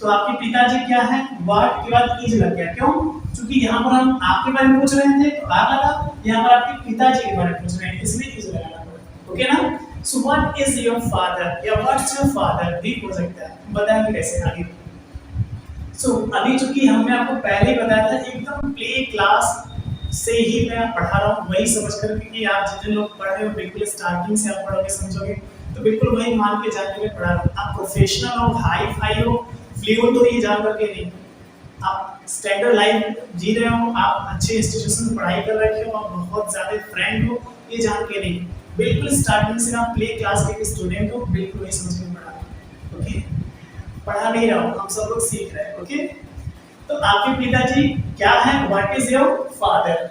Speaker 1: तो आपके पिताजी क्या है, व्हाट के बाद इज लग गया, क्यों? क्योंकि यहाँ पर हम आपके बारे में पूछ रहे थे तो आर लगा, यहाँ पर आपके पिताजी के बारे में पूछ रहे हैं इसलिए इज लगाना पड़ा। ओके ना? सो व्हाट इज योर फादर या व्हाट्स योर फादर भी हो सकता है, बताएंगे कैसे आगे। सो अभी चूंकि हमने आपको पहले ही बताया था, एकदम प्ले क्लास से ही मैं पढ़ा रहा हूँ, वही समझ कर, क्योंकि आप जितने लोग पढ़ रहे हो बिल्कुल स्टार्टिंग से आप पढ़ोगे समझोगे, तो बिल्कुल वही मान के जाके मैं पढ़ा रहा हूँ। आप प्रोफेशनल हो, हाई फाई हो, फ्लुएंट हो, ये जान करके नहीं, आप स्टैंडर्ड लाइफ जी रहे हो, आप अच्छे इंस्टीट्यूशन में पढ़ाई कर रखे हो, आप बहुत ज़्यादा फ्रेंड हो, ये जान के नहीं, बिल्कुल स्टार्टिंग से आप प्ले क्लास के स्टूडेंट हो, बिल्कुल वही समझ के पढ़ा रहे हो। ओके, पढ़ा नहीं रहा हूँ, हम सब लोग सीख रहे हैं। ओके, तो आपके पिताजी क्या है, व्हाट इज योर फादर।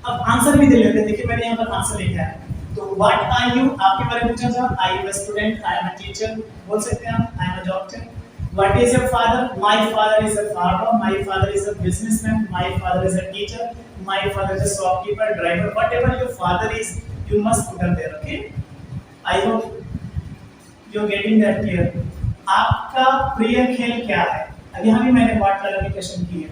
Speaker 1: अब आंसर भी दे लेते हैं, देखिए मैंने यहाँ पर आंसर लिखा है। तो व्हाट आर यू, आपके बारे में पूछा था, I am a student, I am a teacher, बोल सकते हैं आप, I am a doctor. What is your father, my father is a farmer, my father is a businessman, my father is a teacher, my father is a shopkeeper, driver, whatever your father is, you must put there. Okay, I hope you getting that clear. आपका प्रिय खेल क्या है? अब यहाँ भी मैंने वाट लगा के क्वेश्चन की है।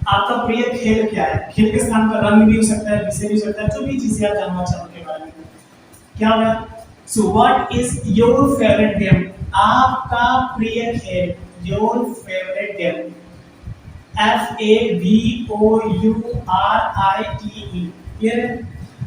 Speaker 1: आपका प्रिय खेल क्या है? खेल के स्थान पर रंग भी हो सकता है, विषय भी हो सकता है, जो भी चीजें आप जानना चाहो के बारे में। क्या होगा? So what is your favourite game? आपका प्रिय खेल, your favourite game. FAVOURITE, clear है?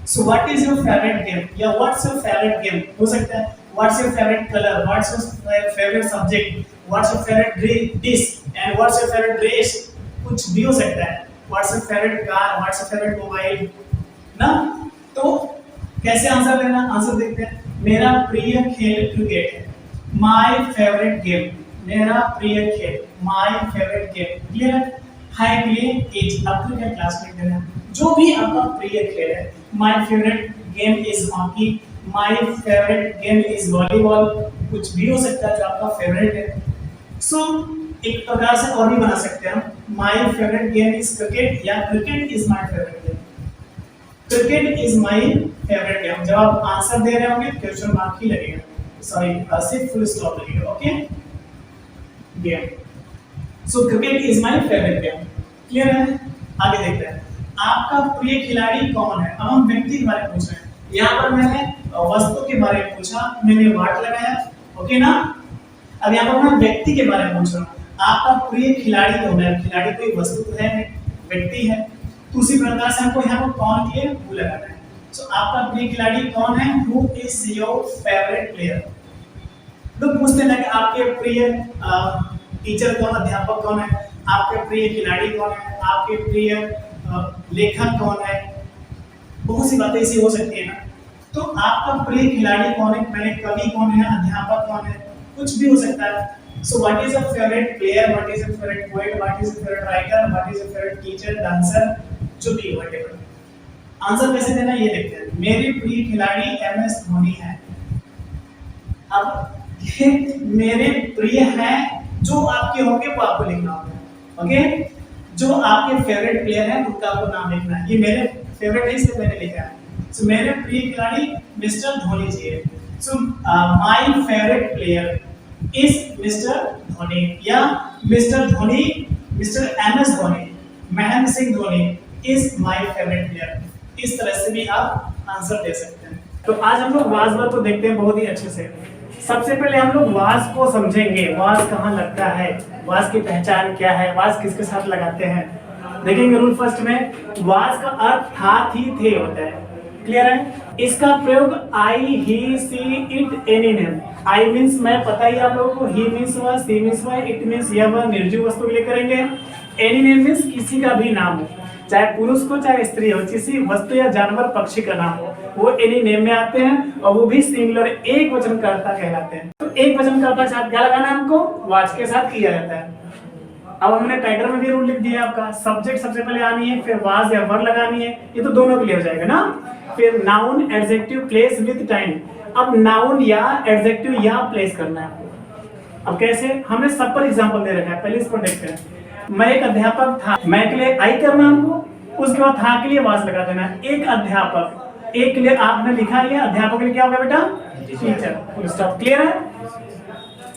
Speaker 1: So what is your favourite game या व्हाट्स योर फेवरेट गेम हो सकता है। What's your favourite colour, what's your favourite subject, what's your favourite dish and what's your favourite dress, कुछ भी हो सकता है। What's your favourite car, what's your favourite mobile ना। तो कैसे आंसर देना? आंसर देखते हैं। मेरा प्रिय खेल क्रिकेट है, माय फेवरेट गेम, मेरा प्रिय खेल, माय फेवरेट गेम, क्लियर है? हाय प्रिय एज, आपको क्या क्लास में देना है, जो भी आपका प्रिय खेल है। My favourite game is hockey, my favourite game is volleyball, कुछ भी हो सकता है जो आपका फेवरेट है। सो एक प्रकार से और भी बना सकते हैं हम, my favourite game is cricket या cricket is my favourite game, cricket is my favourite game. जब आप आंसर दे रहे होंगे क्वेश्चन मार्क ही लगेगा, सॉरी सिर्फ फुल स्टॉप लगेगा, okay. Game, so cricket is my favourite game, clear है? आगे देखते हैं, आपका प्रिय खिलाड़ी कौन है? अब हम व्यक्ति के बारे में पूछ रहे हैं। यहाँ पर मैंने वस्तु के बारे में पूछा, मैंने वाट लगाया, ओके ना। अब यहाँ पर मैं व्यक्ति के बारे में पूछ रहा हूँ, आपका प्रिय खिलाड़ी कौन है? खिलाड़ी कोई वस्तु तो है, व्यक्ति है, तो उसी प्रकार से हमको यहाँ पर कौन के लिए हु लगाना है। सो आपका प्रिय खिलाड़ी कौन है? Who is your favourite player. लोग पूछते हैं कि आपके प्रिय टीचर कौन, अध्यापक कौन है, आपके प्रिय खिलाड़ी कौन है, आपके प्रिय लेखक कौन है, बहुत सी बातें ऐसी हो सकती है ना। तो आपका प्रिय खिलाड़ी कौन है, मैंने कवि कौन है, अध्यापक कौन है, कुछ भी हो सकता है। So what is your favourite player, what is your favourite poet, what is your favourite writer, what is your favourite teacher, dancer, जो भी व्हाटएवर। आंसर कैसे देना ये देखते हैं। मेरे प्रिय खिलाड़ी MS धोनी है। अब मेरे प्रिय हैं, जो आपके होंगे वो आपको लिखना होगा, ओके। जो आपके फेवरेट प्लेयर हैं उनका आपको नाम लिखना है। ये मेरे फेवरेट है इसलिए मैंने लिखा है। सो मेरे प्रिय खिलाड़ी मिस्टर धोनी जी है। So my favourite player is mister Dhoni, या mister Dhoni, mister MS Dhoni, Mahendra Singh Dhoni is my favourite player. इस तरह से भी आप आंसर दे सकते हैं। तो आज हम लोग वाज वर्ड को देखते हैं बहुत ही अच्छे से। सबसे पहले हम लोग वाज को समझेंगे, वाज कहाँ लगता है, वाज की पहचान क्या है, वाज किसके साथ लगाते हैं। देखेंगे रूल फर्स्ट में, वाज का अर्थ था, थी, थे होता है, क्लियर है? इसका प्रयोग I, he, she, it, any name. I means मैं पता ही आप लोगों को, ही मीन्स वह, सी मीन्स वह, इट मीन्स यह वह निर्जीव वस्तु के लिए करेंगे। एनी नेम मीन्स किसी का भी नाम हो, चाहे पुरुष को चाहे स्त्री हो, किसी वस्तु या जानवर पक्षी का नाम हो, वो एनी नेम में आते हैं और वो भी सिंगुलर एक वचनकर्ता कहलाते हैं। तो एक वचनकर्ता के साथ क्या लगाना है हमको? वाज के साथ किया जाता है। अब हमने टाइटल में भी रूल लिख दिया आपका, सब्जेक्ट सबसे पहले आनी है, फिर वाज या वर लगानी है, ये तो दोनों के लिए हो जाएगा ना। फिर noun, adjective, place with time. अब नाउन या एडजेक्टिव या प्लेस करना है आपको। अब कैसे? हमने सब पर एग्जांपल दे रखा है, पहले इसको देखते हैं। मैं एक अध्यापक था, मैं के लिए आई करना हमको, उसके बाद था के लिए वाज लगा देना। एक अध्यापक, एक के लिए आपने लिखा है, अध्यापक के लिए क्या होगा बेटा? टीचर, फुल स्टॉप, क्लियर है?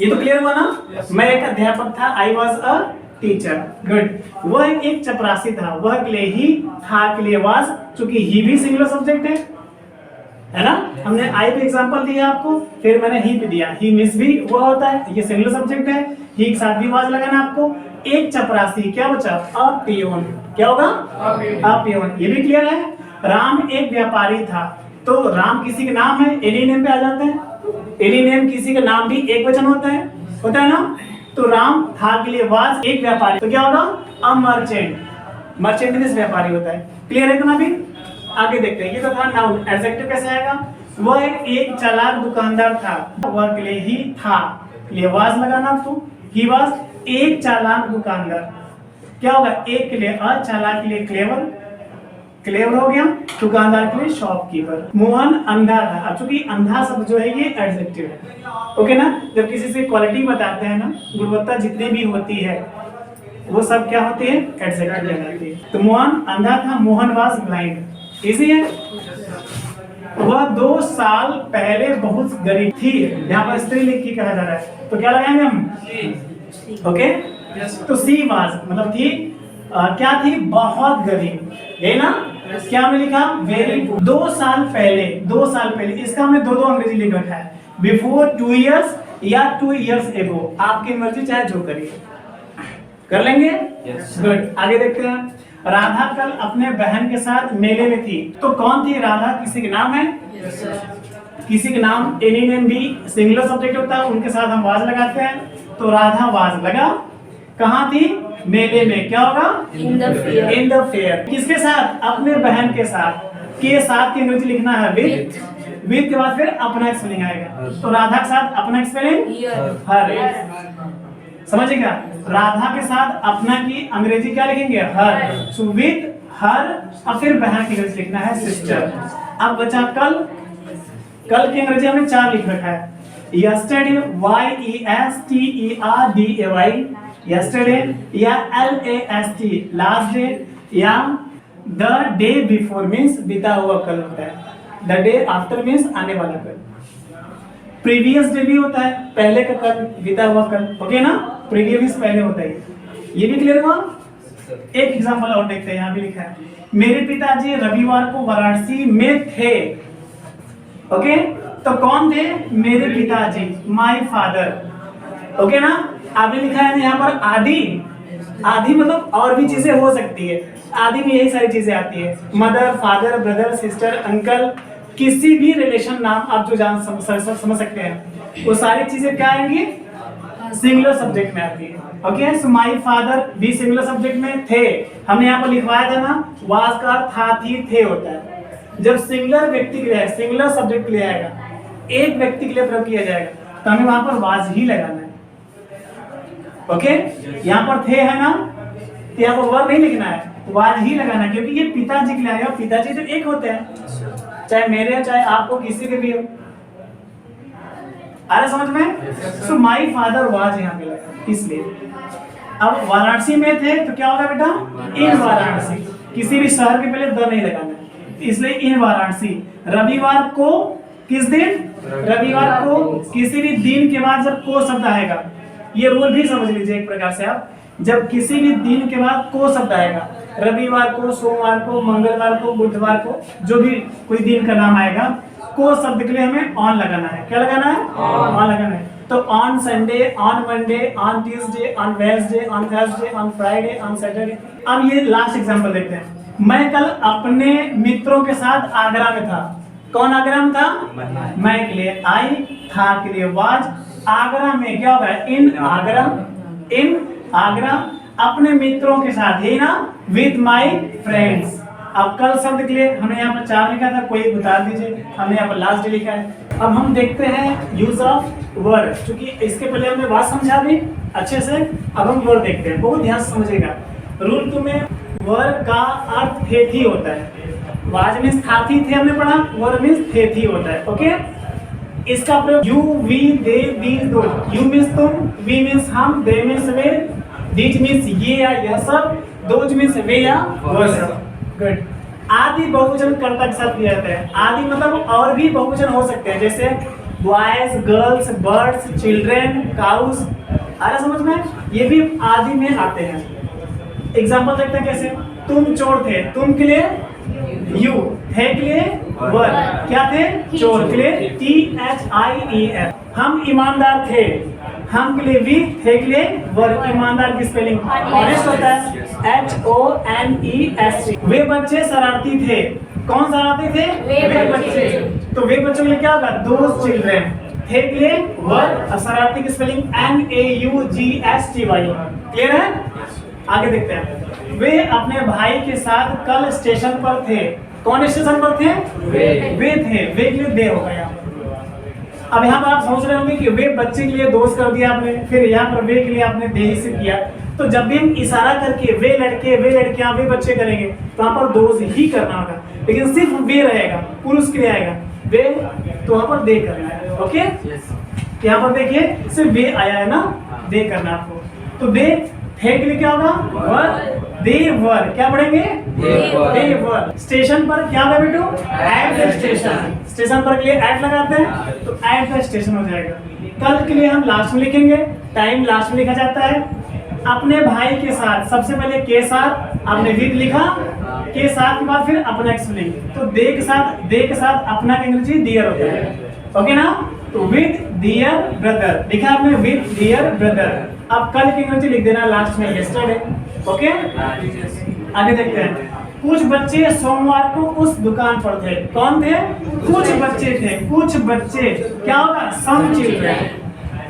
Speaker 1: ये तो क्लियर हुआ ना। मैं एक अध्यापक था, I was a teacher, good. वह एक चपरासी था, वह के लिए ही, था के लिए वाज, चूंकि ही भी सिंगुलर सब्जेक्ट है ना। हमने आई पे एग्जांपल दिया आपको, फिर मैंने ही पे दिया। ही मींस भी वह होता है, ये सिंगुलर सब्जेक्ट है, ही के साथ भी वाज लगाना आपको। एक चपरासी, क्या बचा? अ पियोन, क्या होगा? अ पियोन, ये भी क्लियर है। राम एक व्यापारी था, तो राम किसी के नाम है, एनी नेम पे आ जाते हैं। एनी नेम किसी का नाम भी एक वचन होता है ना। तो राम था के लिए वाज, एक व्यापारी, तो क्या होगा? अ मर्चेंट, मर्चेंट मींस व्यापारी होता है, क्लियर है इतना भी? आगे देखते हैं, ये तो था नाउन। एडजेक्टिव कैसे आएगा? वह एक चालाक दुकानदार था, वह के लिए ही, था के लिए वाज लगाना आपको। ही वाज एक चालाक दुकानदार, क्या होगा? एक के लिए अ, चालाक के लिए क्लेवर, क्लेवर हो गया, दुकानदार के लिए शॉपकीपर। मोहन अंधा था, अब चूंकि अंधा शब्द जो है ये एडजेक्टिव है, ओके ना। जब किसी से क्वालिटी बताते हैं ना, गुणवत्ता जितनी भी होती है वो सब क्या होती है? एडजेक्टिव कहलाती है। तो मोहन अंधा था, मोहन वाज ब्लाइंड, इजी है। वह 2 साल पहले बहुत गरीब थी। यहाँ पर स्त्रीलिंग की कहा जा रहा है, तो क्या लगाएंगे हम? ओके, तो सी वाज मतलब थी क्या थी? बहुत गरीब, है ना? क्या हमने लिखा? वेरी। 2 साल पहले, 2 साल पहले, इसका हमने दो अंग्रेजी लिख रखा है, बिफोर 2 years या 2 years ago, आपकी मर्जी, चाहे जो करिए, कर लेंगे। गुड, आगे देखते हैं। राधा कल अपने बहन के साथ मेले में थी, तो कौन थी राधा? किसी के नाम है? किसी के नाम, एनी नेम भी सिंगुलर सब्जेक्ट होता है, उनके साथ हम वाज लगाते हैं, तो राधा वाज लगा। कहाँ थी? मेले में। क्या होगा? In the fair. किसके साथ? अपने बहन के साथ। के साथ की अंग्रेजी लिखना है विथ, विथ के बाद फिर अपना स्पेलिंग आएगा, तो राधा के साथ अपना स्पेलिंग हर। समझेगा? राधा के साथ अपना की अंग्रेजी क्या लिखेंगे? हर। सो विथ हर, और फिर बहन की अंग्रेजी लिखना है सिस्टर। अब बचा कल। कल की अंग्रेजी हमने 4 लिख रखा है, yesterday yesterday, yesterday या last लास्ट डे, या the day before means बीता हुआ कल होता है, the day after means आने वाला कल, प्रीवियस डे भी होता है, पहले का कल, बीता हुआ कल, ओके ना? प्रीवियस पहले होता है, ये भी क्लियर हुआ? एक एग्जांपल और देखते हैं, यहाँ भी लिखा है, मेरे पिताजी रविवार को वाराणसी में थे। ओके, तो कौन थे? मेरे पिताजी, माय फादर। ओके ना? आपने लिखा है यहाँ पर आदि। आदि मतलब और भी चीजें हो सकती है, आदि में यही सारी चीजें आती है, mother, father, brother, sister, uncle, किसी भी रिलेशन नाम आप जो समझ सकते हैं, वो सारी चीजें क्या आएंगी? सिंगुलर सब्जेक्ट में आती है। ओके, सो माय फादर भी सिंगुलर सब्जेक्ट में थे, हमने यहाँ पर लिखवाया था ना, वाज का था, थी, थे होता है। जब सिंगुलर व्यक्ति के लिए, सिंगुलर सब्जेक्ट के लिए आएगा, एक व्यक्ति के लिए प्रयोग किया जाएगा, तो हमें वहां पर वाज ही लगाना है। ओके, यहाँ पर थे है ना, तो यहाँ पर वर्ब नहीं लिखना है, वाज ही लगाना है, क्योंकि ये पिताजी के लिए आएगा। पिताजी तो एक होते हैं, चाहे मेरे हो चाहे आपको, किसी के भी हो। आ रहा समझ में? सो माय फादर वाज यहाँ पे लगा, इसलिए। अब वाराणसी में थे, तो क्या होगा बेटा? इन वाराणसी। किसी भी शहर के पहले द नहीं लगाना है, इसलिए इन वाराणसी। रविवार को, किस दिन? रविवार को। किसी भी दिन के बाद जब को शब्द आएगा, ये रूल भी समझ लीजिए एक प्रकार से आप, जब किसी भी दिन के बाद को शब्द आएगा, रविवार को, सोमवार को, मंगलवार को, बुधवार को, जो भी कोई दिन का नाम आएगा, को शब्द के लिए हमें ऑन लगाना है। क्या लगाना है? ऑन लगाना है। तो on Sunday, on Monday, on Tuesday, on Wednesday, on Thursday, on Friday, on Saturday. अब ये लास्ट एग्जांपल देखते हैं। मैं कल अपने मित्रों के साथ आगरा में था। कौन आगरा में था? मैं के लिए आई, था के लिए वाज, आगरा में क्या होगा? इन आगरा। इन आगरा, अपने मित्रों के साथ, है ना, विद माय फ्रेंड्स। अब कल शब्द के लिए हमने यहाँ पर 4 लिखा था, कोई बता दीजिए, हमने यहाँ पर लास्ट डे लिखा है। अब हम देखते हैं यूज ऑफ वर्ड, क्योंकि इसके पहले हमने बात समझा दी अच्छे से, अब हम वर्ड देखते हैं, बहुत ध्यान से समझिएगा। रूल 2 में वर्ड का अर्थ थे थी होता है, वाज मीन्स था थी थे हमने पढ़ा, वर्ड मीन्स थे थी होता है। ओके, इसका प्रयोग यू, वी, दे, दीज, दो। यू मीन्स तुम, वी मीन्स हम, दे मीन्स वे, दीज मीन्स ये या यह सब, दोज मीन्स वे या वह सब। गुड। आदि बहुवचन कर्ता के साथ लिया जाता है। आदि मतलब और भी बहुवचन हो सकते हैं, जैसे boys, girls, birds, children, cows. आ रहा समझ में? ये भी आदि में आते हैं। एग्जांपल देखते हैं कैसे। तुम चोर थे, तुम के लिए यू, थे के लिए वर, क्या थे? चोर के लिए THIEF। हम ईमानदार थे, हम के लिए वी, थे के लिए वर। ईमानदार की स्पेलिंग ऑनेस्ट होता है, HONEST। वे बच्चे शरारती थे। कौन शरारती थे? वे बच्चे। तो वे बच्चों के लिए क्या होगा? Those children. थे के लिए वर, और शरारती की स्पेलिंग NAUGSTY। क्लियर है? आगे देखते हैं। वे अपने भाई के साथ कल स्टेशन पर थे। कौन स्टेशन पर थे? वे थे। वे के लिए दे होगा यहाँ। अब यहाँ पर आप सोच रहे होंगे कि वे बच्चे के लिए दोस्त कर दिया आपने, फिर यहाँ पर वे के लिए आपने दे ही से किया। तो जब भी हम इशारा करके वे लड़के, वे लड़कियां, वे बच्चे करेंगे, तो यहाँ पर दोस्त ही करना होगा। लेकिन सिर्फ वे रहेगा, पुरुष के लिए आएगा वे, तो वहाँ पर दे करना है। ओके, यहाँ पर देखिए सिर्फ वे आया है ना, दे करना आपको। तो दे, थे के लिए क्या होगा? वर, दे वर, क्या पढ़ेंगे? दे वर। स्टेशन पर क्या होगा बेटू? At the station. स्टेशन पर के लिए एट लगाते हैं तो एट द स्टेशन हो जाएगा। कल के लिए हम लास्ट में लिखेंगे, टाइम लास्ट में लिखा जाता है। अपने भाई के साथ, सबसे पहले के साथ आपने विद लिखा, के साथ के बाद फिर अपना एक्सप्लेन। तो दे के साथ अपना का अंग्रेजी डियर होता है, ओके ना? तो विद डियर ब्रदर लिखा आपने, विद डियर ब्रदर। अब कल की अंग्रेजी लिख देना लास्ट में, यस्टरडे, ओके? आगे देखते हैं। कुछ बच्चे सोमवार को उस दुकान पर थे। कौन थे? कुछ बच्चे थे। कुछ बच्चे क्या होगा? Some children.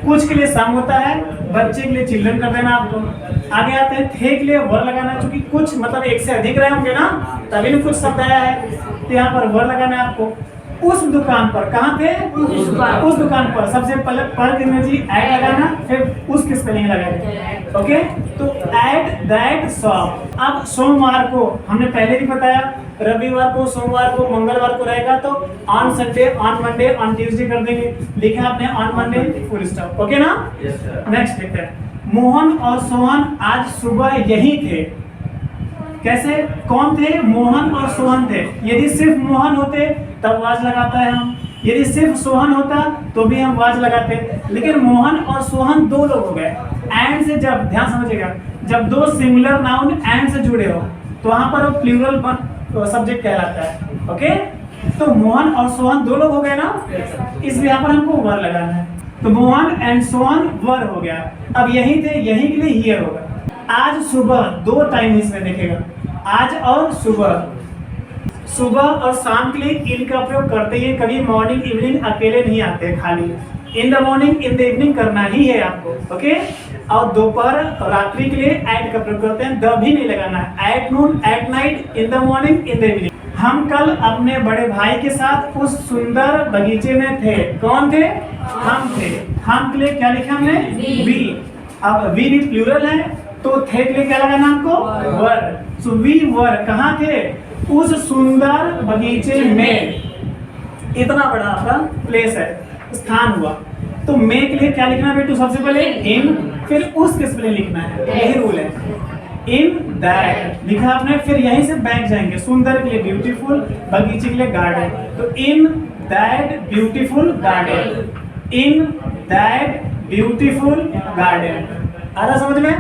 Speaker 1: कुछ के लिए सम होता है, बच्चे के लिए चिल्ड्रन कर देना आपको। आगे आते हैं, थे के लिए वर लगाना, क्योंकि कुछ मतलब एक से अधिक रहे होंगे ना, तभी ना कुछ शब्द आया है, तो यहाँ पर वर लगाना है आपको। उस दुकान पर, कहाँ थे? उस दुकान पर। सबसे पहले पर की अंग्रेजी एट लगाना, फिर उसकी स्पेलिंग लगाना, ओके? तो एट दैट शॉप। अब सोमवार को हमने पहले भी बताया, रविवार को, सोमवार को, मंगलवार को रहेगा तो on Sunday, on Monday, on Tuesday कर देंगे। लिखा आपने on Monday, full stop, okay ना? नेक्स्ट देखते हैं। मोहन और सोहन आज सुबह यही थे। कैसे? कौन थे? मोहन और सोहन थे। यदि सिर्फ मोहन होते तब वाज लगाता है हम, यदि सिर्फ सोहन होता तो भी हम वाज लगाते, लेकिन मोहन और सोहन दो लोग हो गए। एंड से जब, ध्यान समझिएगा, जब दो सिंगुलर नाउन एंड से जुड़े हो तो वहां पर वो प्लूरल सब्जेक्ट कहलाता है, ओके? तो मोहन और सोहन दो लोग हो गए ना, इसलिए यहाँ पर हमको वर लगाना है। तो मोहन एंड सोहन वर हो गया। अब यही थे, यही के लिए हियर होगा। आज सुबह, दो टाइम इसमें देखेगा, आज और सुबह। सुबह और शाम के लिए इन का प्रयोग करते हैं, कभी मॉर्निंग इवनिंग अकेले नहीं आते खाली। In the morning, in the evening करना ही है आपको, ओके? और दोपहर और रात्रि के लिए एट का प्रयोग करते हैं, द भी नहीं लगाना है। At noon, at night, in the morning, in the evening. हम कल अपने बड़े भाई के साथ उस सुंदर बगीचे में थे। कौन थे? हम थे। हम के लिए क्या लिखा हमने? वी। अब वी भी प्लूरल है तो थे के लिए क्या लगाना हमको? वर। सो वी वर, कहाँ थे? उस सुंदर बगीचे में। इतना बड़ा आपका प्लेस है, स्थान हुआ। तो मे के लिए क्या लिखना है बेटू? सबसे पहले इन, फिर उस किस पे लिखना है, यही रूल है। इन दैट लिखा आपने, फिर यहीं से बैक जाएंगे। सुंदर के लिए ब्यूटीफुल, बगीचे के लिए गार्डन। तो in that beautiful garden, in that beautiful garden. आ रहा समझ में?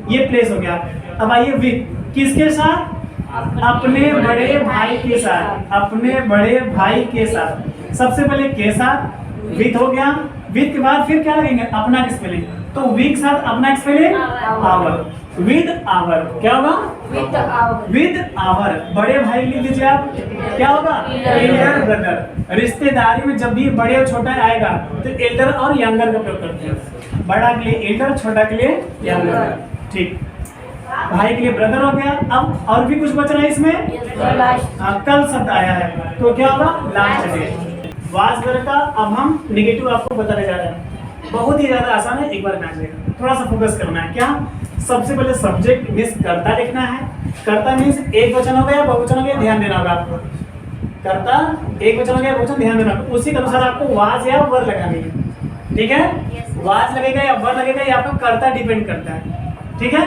Speaker 1: ये प्लेस हो गया। अब आइए विद, किसके साथ? अपने बड़े भाई के साथ। अपने बड़े भाई के साथ। सबसे पहले के साथ विद हो गया, विद के बाद फिर क्या लगेंगे? अपना की स्पेलिंग। तो वी के साथ अपना की स्पेलिंग आवर, विद आवर। क्या होगा? With our. बड़े भाई लिख लीजिए आप, क्या होगा? Elder brother. रिश्तेदारी में जब भी बड़े और छोटा आएगा तो एल्डर और यंगर का प्रयोग करते हैं। बड़ा के लिए एल्डर, छोटा के लिए यंगर, ठीक? भाई के लिए ब्रदर हो गया। अब और भी कुछ बच रहा है इसमें? कल शब्द आया है तो क्या होगा? Last day. वाज वर्ग का अब हम नेगेटिव आपको बताने जा रहे हैं। बहुत ही ज्यादा आसान है, एक बार ध्यान देना, थोड़ा सा फोकस करना है। क्या? सबसे पहले सब्जेक्ट मींस कर्ता लिखना है। कर्ता मींस एक वचन हो गया, बहुवचन हो गया, ध्यान देना होगा आपको। कर्ता एक वचन हो गया, बहुवचन, ध्यान देना। उसी के अनुसार आपको वाज या वर लगानी है, ठीक है? वाज लगेगा या वर लगेगा, ये आपका कर्ता डिपेंड करता है, ठीक है?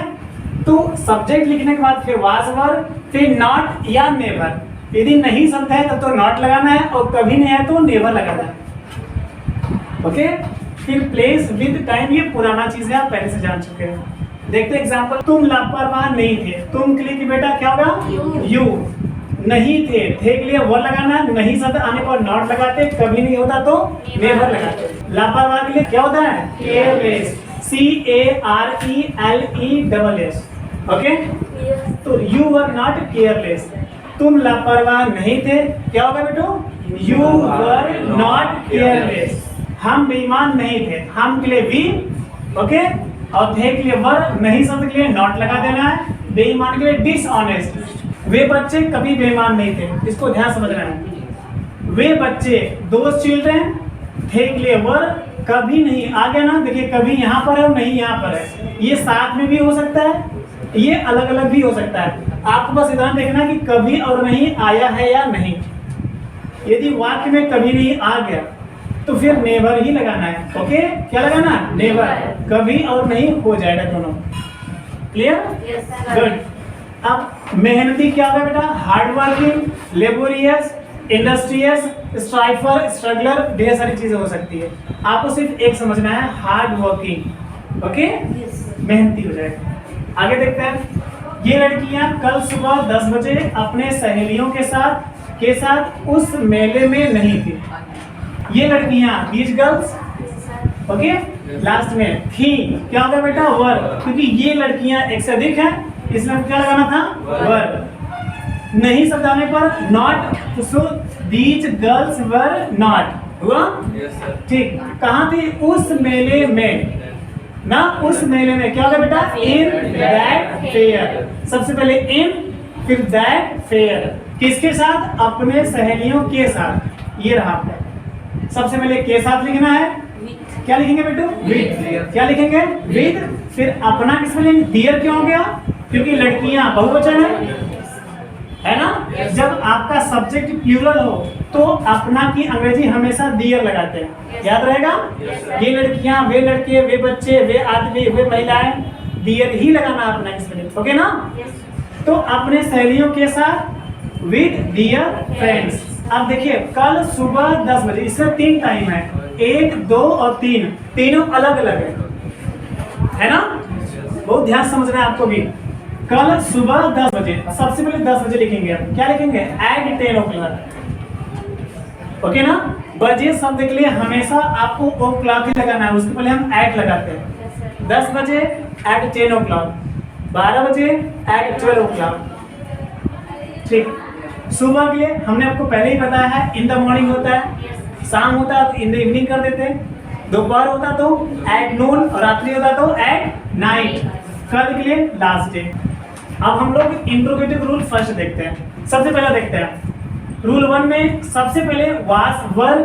Speaker 1: तो सब्जेक्ट लिखने के बाद फिर वाज वर, फिर नॉट या नेवर। यदि नहीं शब्द है तब तो नॉट लगाना है, और कभी नहीं है तो नेवर लगाना है, ओके? फिर प्लेस विद टाइम, ये पुराना चीज है, आप पहले से जान चुके हैं। देखते हैं एग्जांपल। तुम लापरवाह नहीं थे। तुम के लिए कि बेटा क्या होगा? यू। नहीं थे, थे के लिए वर लगाना है, नहीं शब्द आने पर नॉट लगाते, कभी नहीं होता तो नेवर लगाते। लापरवाह के लिए क्या होता है? Careless, CARELESS, okay? तो यू वर नॉट केयरलेस। तुम लापरवाह नहीं थे, क्या होगा बेटो? You were not careless. हम बेईमान नहीं थे, हम के लिए बी, ओके? और थे के लिए वर, नहीं शब्द के लिए नॉट लगा देना है। बेईमान के लिए डिसऑनेस्ट। वे बच्चे कभी बेईमान नहीं थे, इसको ध्यान समझना है। वे बच्चे, दोज चिल्ड्रन, थे के लिए वर, कभी नहीं आ गया ना, देखिए कभी यहाँ पर है और नहीं यहाँ पर है। ये साथ में भी हो सकता है, ये अलग अलग भी हो सकता है। आपको बस इतना देखना कि कभी और नहीं आया है या नहीं। यदि वाक्य में कभी नहीं आ गया तो फिर नेवर ही लगाना है, ओके? क्या लगाना? नेवर। कभी और नहीं हो जाएगा दोनों। क्लियर? गुड। मेहनती क्या होगा बेटा? Hard working, laborious, industrious, striver, struggler, ढेर सारी चीजें हो सकती है। आपको सिर्फ एक समझना है, हार्ड वर्किंग। ओके, मेहनती हो जाएगा। आगे देखते हैं। ये लड़कियां कल सुबह 10 बजे अपने सहेलियों के साथ उस मेले में नहीं थी। ये लड़कियां, these girls, ओके, लास्ट में थी क्या होगा बेटा? वर, क्योंकि ये लड़कियां एक से अधिक हैं, इसमें क्या लगाना था? वर। नहीं शब्द आने पर not, so these girls were not हुआ। ठीक, कहाँ थी? उस मेले में ना, उस मेले में क्या होगा बेटा? In that fair. सबसे पहले इन, फिर दैट फेयर। किसके साथ? अपने सहेलियों के साथ। ये रहा आपका। सबसे पहले के साथ लिखना है, क्या लिखेंगे बेटू? विद। क्या लिखेंगे? विद। फिर अपना किसमें लेंगे? डियर। क्यों हो गया? क्योंकि लड़कियां बहुवचन है ना। जब आपका सब्जेक्ट प्लूरल हो तो अपना की अंग्रेजी हमेशा डियर लगाते हैं, याद रहेगा। ये लड़कियां, वे लड़के, वे बच्चे, वे आदमी, वे महिलाएं, डियर ही लगाना अपना इसमें, ओके ना। तो अपने सहेलियों के साथ विद डियर फ्रेंड्स। अब देखिए, कल सुबह 10 बजे, इसमें 3 टाइम है, 1, 2 और 3, तीनों अलग अलग है ना। बहुत ध्यान समझना है आपको भी। कल सुबह 10 बजे, सबसे पहले 10 बजे लिखेंगे। आप क्या लिखेंगे? एट 10 o'clock, ओके ना। बजे शब्द के लिए हमेशा आपको ओ क्लॉक ही लगाना है, उसके पहले हम एट लगाते हैं। 10 बजे एट 10 o'clock, 12 बजे एट 12 o'clock। ठीक, सुबह के लिए हमने आपको पहले ही बताया है, इन द मॉर्निंग होता है, शाम होता है तो इन द इवनिंग कर देते हैं, दोपहर होता तो एट नून, और रात्रि होता तो एट नाइट। कल के लिए लास्ट डे। अब हम लोग इंट्रोगेटिव रूल फर्स्ट देखते हैं। सबसे पहले देखते हैं रूल 1 में, सबसे पहले वास, वर,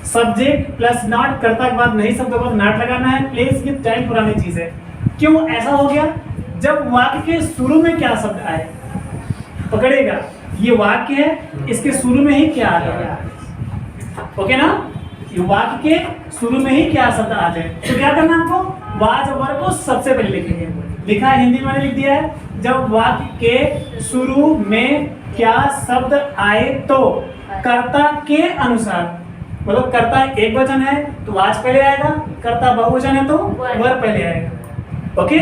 Speaker 1: सब्जेक्ट प्लस नॉट, कर्ता के बाद नहीं शब्द के बाद नॉट लगाना है। प्लेस विद टाइम, पुरानी चीज है। क्यों ऐसा हो गया? जब वाक्य के शुरू में क्या शब्द आए, पकड़ेगा। ये वाक्य है, इसके शुरू में ही क्या आ गया, ओके ना। ये वाक्य के शुरू में ही क्या शब्द आ जाए, तो क्या करना आपको? वाज और वर को सबसे पहले लिखेंगे। लिखा है, हिंदी में लिख दिया है। जब वाक्य के शुरू में क्या शब्द आए तो कर्ता के अनुसार, मतलब कर्ता एक वचन है तो वाज पहले आएगा, कर्ता बहुवचन है तो वर पहले आएगा, ओके।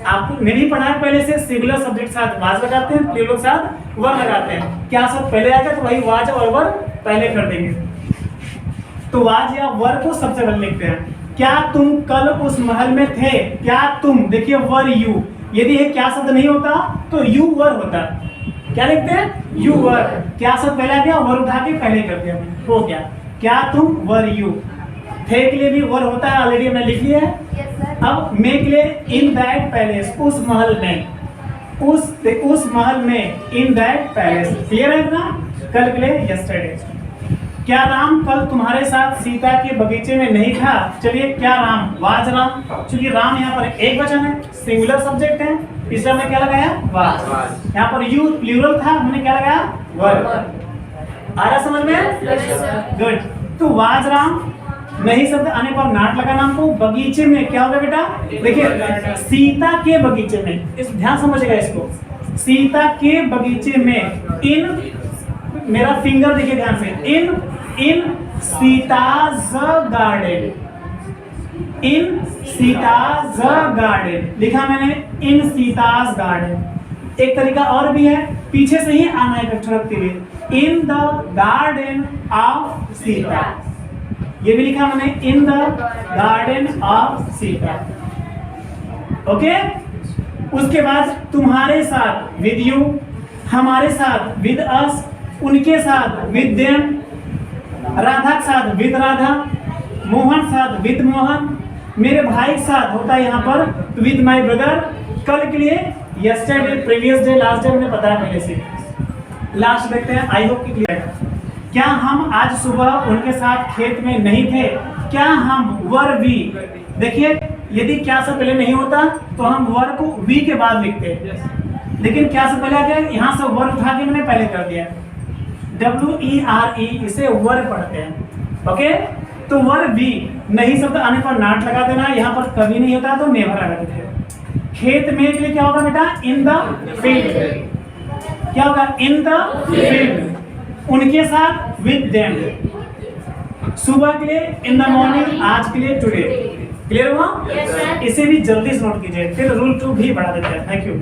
Speaker 1: आपको नहीं पढ़ा है पहले से, सिंगुलर सब्जेक्ट साथ वाज लगाते हैं, प्लूरल साथ वर लगाते हैं। क्या शब्द पहले आएगा तो वही वाज और वर पहले कर देंगे। तो वाज या वर को सबसे पहले लिखते हैं। क्या तुम कल उस महल में थे? क्या तुम, देखिए वर यू, यदि ये क्या शब्द नहीं होता तो यू वर होता। क्या लिखते हैं? You were. क्या शब्द पहले आ गया, वर उठा के पहले कर दिया, हो गया। क्या तुम वर यू। थे के लिए भी वर होता है, ऑलरेडी हमने लिख लिया है। अब मे के लिए इन दैट पैलेस, उस महल में, उस महल में, इन दैट पैलेस। क्लियर है इतना? कल के लिए यस्टरडे। क्या राम कल तुम्हारे साथ सीता के बगीचे में नहीं था? चलिए, क्या राम, वाज राम, क्योंकि राम यहाँ पर एक वचन है, सिंगुलर सब्जेक्ट है, तीसरा में क्या लगाया? वाज। यहाँ पर यू प्लूरल था, हमने क्या लगाया? वर। आ रहा समझ में? गुड। तो वाज राम, नहीं शब्द आने पर नाट लगाना हमको। बगीचे में क्या होगा बेटा? देखिए, सीता के बगीचे में, इस ध्यान समझिएगा इसको, सीता के बगीचे में, इन, मेरा फिंगर देखिए ध्यान से, इन सीताज गार्डन, इन सीताज गार्डन लिखा मैंने, इन सीताज गार्डन। एक तरीका और भी है, पीछे से ही आना है अक्षर रखते हुए, in the garden of Sita, ये भी लिखा मैंने, in the garden of Sita, okay. उसके बाद तुम्हारे साथ विद यू, हमारे साथ विद अस, उनके साथ विद देम, राधा के साथ विद राधा, मोहन साथ विद मोहन, मेरे भाई के साथ होता है यहाँ पर विद माय ब्रदर। कल के लिए yesterday, previous day, last day मैंने बताया पहले से। लास्ट देखते हैं, आई होप कि क्लियर है। क्या हम आज सुबह उनके साथ खेत में नहीं थे? क्या हम वर वी, देखिए यदि क्या से पहले नहीं होता तो हम वर को वी के बाद लिखते हैं, लेकिन क्या से पहले आ गया, यहाँ से वर उठा के मैंने पहले कर दिया, WERE, इसे वर पढ़ते हैं, ओके। तो वर वी, नहीं शब्द आने पर नॉट लगा देना, यहाँ पर कभी नहीं होता तो नेवर लगा देते हैं। खेत में के लिए क्या होगा बेटा? In the field. क्या होगा? In the field. उनके साथ विद देम। सुबह के लिए इन द मॉर्निंग, आज के लिए टुडे। क्लियर हुआ? इसे भी जल्दी से नोट कीजिए, फिर रूल 2 भी बढ़ा देते हैं। Thank you.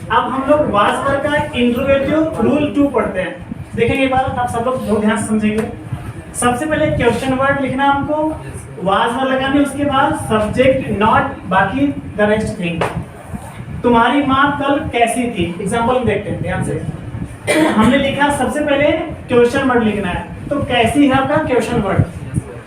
Speaker 1: अब हम लोग वाज वर्ड का इंट्रोगेटिव रूल 2 पढ़ते हैं। देखेंगे एक बार, आप सब लोग बहुत ध्यान से समझेंगे। सबसे पहले क्वेश्चन वर्ड लिखना हमको, वाज वर्ड लगाने, उसके बाद सब्जेक्ट नॉट, बाकी द नेक्स्ट थिंग। तुम्हारी माँ कल कैसी थी? एग्जांपल देखते हैं ध्यान से। तो हमने लिखा सबसे पहले क्वेश्चन वर्ड लिखना है, तो कैसी है आपका क्वेश्चन वर्ड।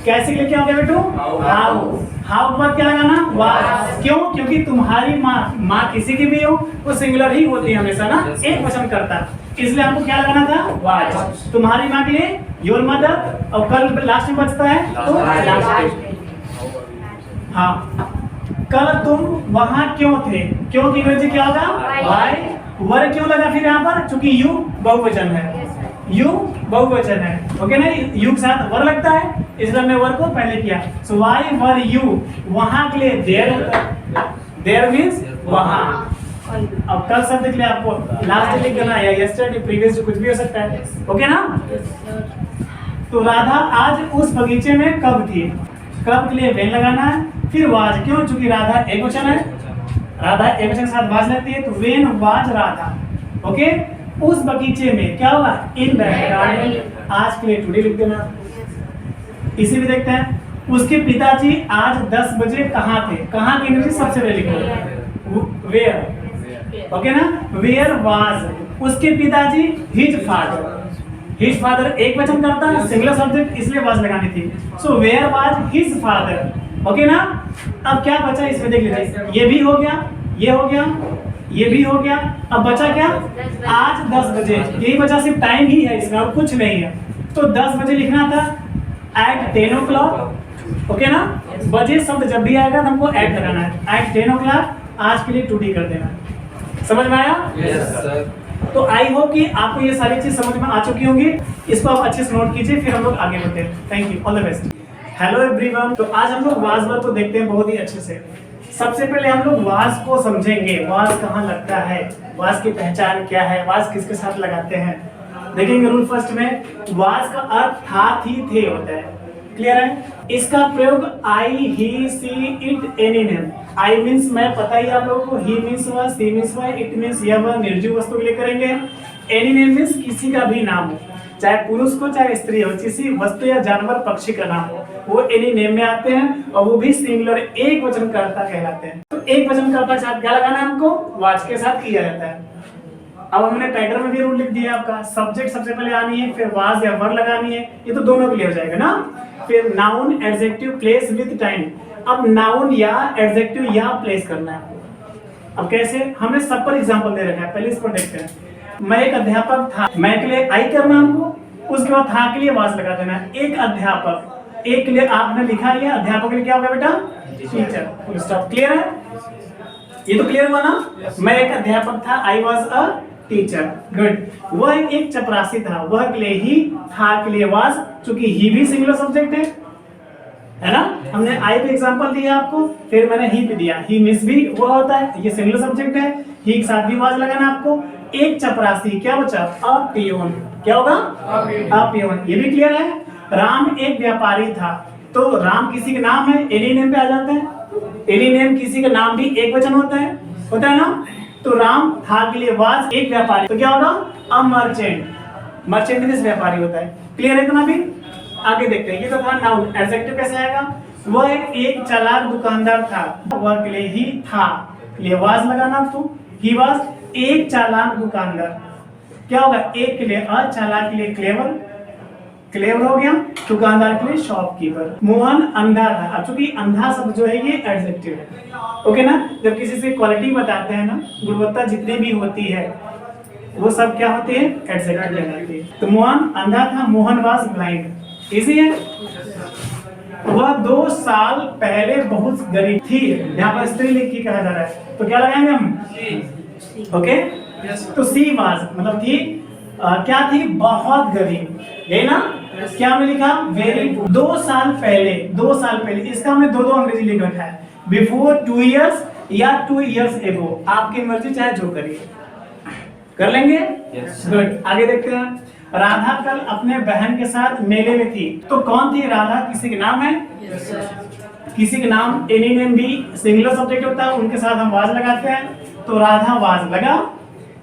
Speaker 1: कैसे के लिए क्या हो गया बेटू? हाउ। हाउ के बाद क्या लगाना? वाज। क्यों? क्योंकि तुम्हारी माँ किसी की भी हो, वो सिंगुलर ही होती है हमेशा ना, एक वचन करता, इसलिए हमको क्या लगाना था? वाज। तुम्हारी माँ के लिए योर मदर, और कल लास्ट में बचता है तो लास्ट। हाँ, कल तुम वहां क्यों थे? क्यों की वजह क्या होगा? व्हाई। वर क्यों लगा फिर यहाँ पर? क्योंकि यू बहुवचन है, यू बहुवचन है, ओके ना, यू के साथ वर लगता है, इसलिए हमने वर को पहले किया। सो व्हाई वर यू, वहां के लिए देयर, देयर मींस वहां। अब कल शब्द के लिए आपको लास्ट लिख देना है, यस्टरडे, प्रीवियस, कुछ भी हो सकता है, ओके ना। तो राधा आज उस बगीचे में कब थी? कब के लिए वेन लगाना है, फिर वाज। क्यों? चूंकि राधा एक वचन है, राधा एक वचन के साथ वाज लेती है, तो वेन वाज राधा, ओके। उस बगीचे में क्या होगा? In the garden. आज के लिए टुडे लिख देना। इसी भी देखते हैं, उसके पिताजी आज 10 बजे कहाँ थे? कहाँ की इंग्लिश सबसे पहले लिखो, वेयर, ओके ना। वेयर वाज उसके पिताजी, हिज फादर। हिज फादर एक वचन करता है, सिंगुलर सब्जेक्ट, इसलिए वाज लगानी थी। So where was his father, okay ना। अब क्या बचा इसमें देख लीजिए, ये भी हो गया, ये हो गया, ये भी हो गया। अब बचा क्या? आज 10 बजे, यही बचा, सिर्फ टाइम ही है इसमें और कुछ नहीं है। तो 10 बजे लिखना था, एट 10 o'clock, ओके ना। बजे शब्द जब भी आएगा तो हमको एट लगाना है, एट 10 o'clock। आज के लिए टुडे कर देना। समझ में आया?
Speaker 2: Yes sir.
Speaker 1: तो आई होप कि आपको ये सारी चीज समझ में आ चुकी होंगी। इसको आप अच्छे से नोट कीजिए, फिर हम लोग आगे बढ़ते हैं। Thank you, all the best. Hello everyone. तो आज हम लोग वाज वर्ड को देखते हैं बहुत ही अच्छे से। सबसे पहले हम लोग वाज को समझेंगे, वाज कहाँ लगता है, वाज की पहचान क्या है, वाज किसके साथ लगाते हैं। देखेंगे रूल फर्स्ट में, वाज का अर्थ था, थी, थे होता है। क्लियर है? इसका प्रयोग I, he, she, it, any name. I means मैं, पता ही आप लोगों को, ही मीन्स वह, सी मीन्स वह, इट मीन्स यह वह निर्जीव वस्तु के लिए करेंगे। एनी नेम मीन्स किसी का भी नाम हो, चाहे पुरुष को चाहे स्त्री हो, किसी वस्तु या जानवर पक्षी का नाम हो, वो एनी नेम में आते हैं, और वो भी सिंगुलर एक वचनकर्ता कहलाते हैं। तो एक वचनकर्ता के साथ क्या लगाना है हमको? वाज के साथ किया जाता है। अब हमने टाइटल में भी रूल लिख दिया आपका, सब्जेक्ट सबसे पहले आनी है, फिर वाज या वर लगानी है, ये तो दोनों के लिए हो जाएगा ना। फिर noun, adjective, place with time. अब नाउन या एडजेक्टिव या प्लेस करना है आपको। अब कैसे? हमने सब पर एग्जांपल दे रखा है, पहले इस पर देखते हैं। मैं एक अध्यापक था, मैं के लिए आई करना हमको, उसके बाद था के लिए वाज लगा देना है। एक अध्यापक, एक के लिए आपने लिखा है, अध्यापक के लिए क्या होगा बेटा? Teacher, full stop. क्लियर है? ये तो क्लियर हुआ ना। मैं एक अध्यापक था, I was a teacher, good. वह एक चपरासी था, वह के लिए ही, था के लिए वाज, चूंकि ही भी सिंगुलर सब्जेक्ट है ना। हमने आई पे एग्जांपल दिया आपको, फिर मैंने ही पे दिया। ही मींस भी वह होता है, ये सिंगुलर सब्जेक्ट है, ही के साथ भी वाज लगाना आपको। एक चपरासी, क्या बचा? अ पियोन। क्या होगा? अ पियोन। ये भी क्लियर है। राम एक व्यापारी था, तो राम किसी का नाम है, एनी नेम पे आ जाता है। एनी नेम किसी का नाम भी एक वचन होता है ना। तो राम था के लिए वाज, एक व्यापारी, तो क्या होगा? A merchant. मर्चेंट मींस व्यापारी होता है। क्लियर है इतना भी? आगे देखते हैं। ये तो था नाउन। एडजेक्टिव कैसे आएगा? वह एक चालाक दुकानदार था, वह के लिए ही, था के लिए वाज लगाना आपको। ही वाज एक चालाक दुकानदार, क्या होगा? एक के लिए अ, चालाक के लिए क्लेवर, क्लेवर हो गया, दुकानदार के लिए शॉपकीपर। मोहन अंधा था। अब चूंकि अंधा शब्द जो है ये एडजेक्टिव है, ओके ना। जब किसी से क्वालिटी बताते हैं ना, गुणवत्ता जितनी भी होती है वो सब क्या होती है? एडजेक्टिव कहलाती है। तो मोहन अंधा था, मोहन वाज ब्लाइंड। इजी है। वह 2 साल पहले बहुत गरीब थी, यहाँ पर स्त्री लिख के कहा जा रहा है, तो क्या लगाएंगे हम? ओके। तो सी वाज मतलब थी, क्या थी? बहुत गरीब, यही ना। क्या हमने लिखा? वेरी। 2 साल पहले, 2 साल पहले, इसका हमने दो अंग्रेजी लिख रखा है, बिफोर 2 years या 2 years ago, आपकी मर्जी चाहे जो करिए, कर लेंगे। गुड, आगे देखते हैं। राधा कल अपने बहन के साथ मेले में थी, तो कौन थी राधा? किसी के नाम है? किसी के नाम, एनी नेम भी सिंगुलर सब्जेक्ट होता है, उनके साथ हम वाज लगाते हैं। तो राधा वाज लगा,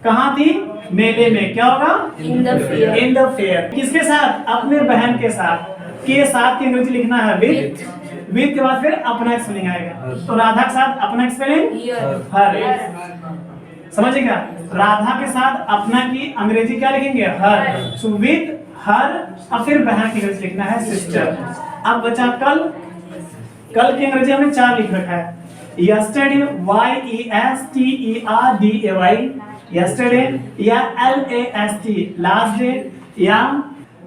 Speaker 1: कहाँ थी? मेले में। क्या होगा?
Speaker 2: In the fair.
Speaker 1: In the fair. किसके साथ? अपने बहन के साथ। के साथ की अंग्रेजी लिखना है विथ, विथ के बाद फिर अपना स्पेलिंग आएगा। तो राधा के साथ अपना स्पेलिंग हर, समझिएगा। राधा के साथ अपना की अंग्रेजी क्या लिखेंगे? हर। सो विथ हर, और फिर बहन की अंग्रेजी लिखना है सिस्टर। अब बचा कल, कल की अंग्रेजी हमने 4 लिख रखा है। यस्टरडे YESTERDAY, यस्टरडे, या LAST लास्ट डे, या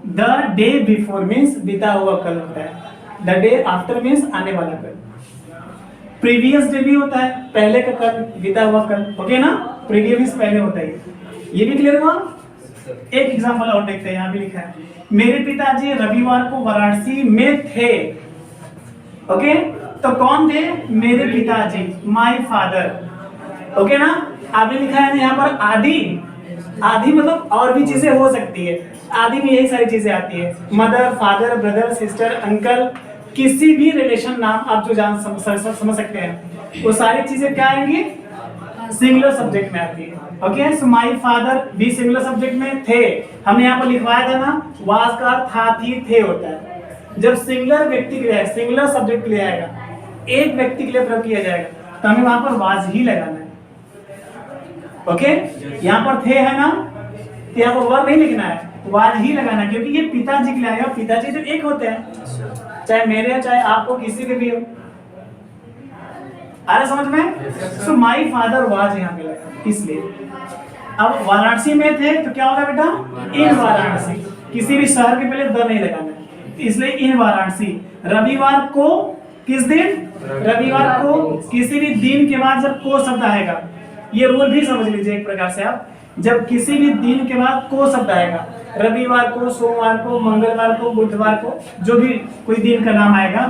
Speaker 1: द डे बिफोर मीन्स बीता हुआ कल होता है, द डे आफ्टर मीन्स आने वाला कल। प्रीवियस डे भी होता है, पहले का कल, बीता हुआ कल, ओके ना? प्रीवियस मीन्स पहले होता है। ये भी क्लियर हुआ? एक एग्जांपल और देखते हैं, यहाँ भी लिखा है, मेरे पिताजी रविवार को वाराणसी में थे। ओके, तो कौन थे? मेरे पिताजी, माय फादर, ओके ना? आगे लिखा है यहाँ पर आदि, आदि मतलब और भी चीजें हो सकती है, आदि में यही सारी चीजें आती है, mother, father, brother, sister, uncle, किसी भी रिलेशन नाम आप जो जान समझ सकते हैं, वो सारी चीजें क्या आएंगी? सिंगुलर सब्जेक्ट में आती है। ओके, सो माय फादर भी सिंगुलर सब्जेक्ट में थे, हमने यहाँ पर लिखवाया था ना, वाज का था, थी, थे होता है। जब सिंगुलर व्यक्ति के लिए, सिंगुलर सब्जेक्ट के लिए आएगा, एक व्यक्ति के लिए प्रयोग किया जाएगा, तो हमें वहां पर वाज ही लगाना है। ओके, यहाँ पर थे है ना, तो यहाँ पर वर्ब नहीं लिखना है, वाज ही लगाना है, क्योंकि ये पिताजी के लिए आएगा। पिताजी तो एक होते हैं, चाहे मेरे हो चाहे आपको, किसी के भी हो। आ रहा समझ में? सो माय फादर वाज यहाँ पे लगा, इसलिए। अब वाराणसी में थे तो क्या होगा बेटा? इन वाराणसी। किसी भी शहर के पहले द नहीं लगाना है, इसलिए इन वाराणसी। रविवार को, किस दिन? रविवार को। किसी भी दिन के बाद जब को शब्द आएगा, ये रूल भी समझ लीजिए एक प्रकार से आप, जब किसी भी दिन के बाद को शब्द आएगा, रविवार को, सोमवार को, मंगलवार को, बुधवार को, जो भी कोई दिन का नाम आएगा,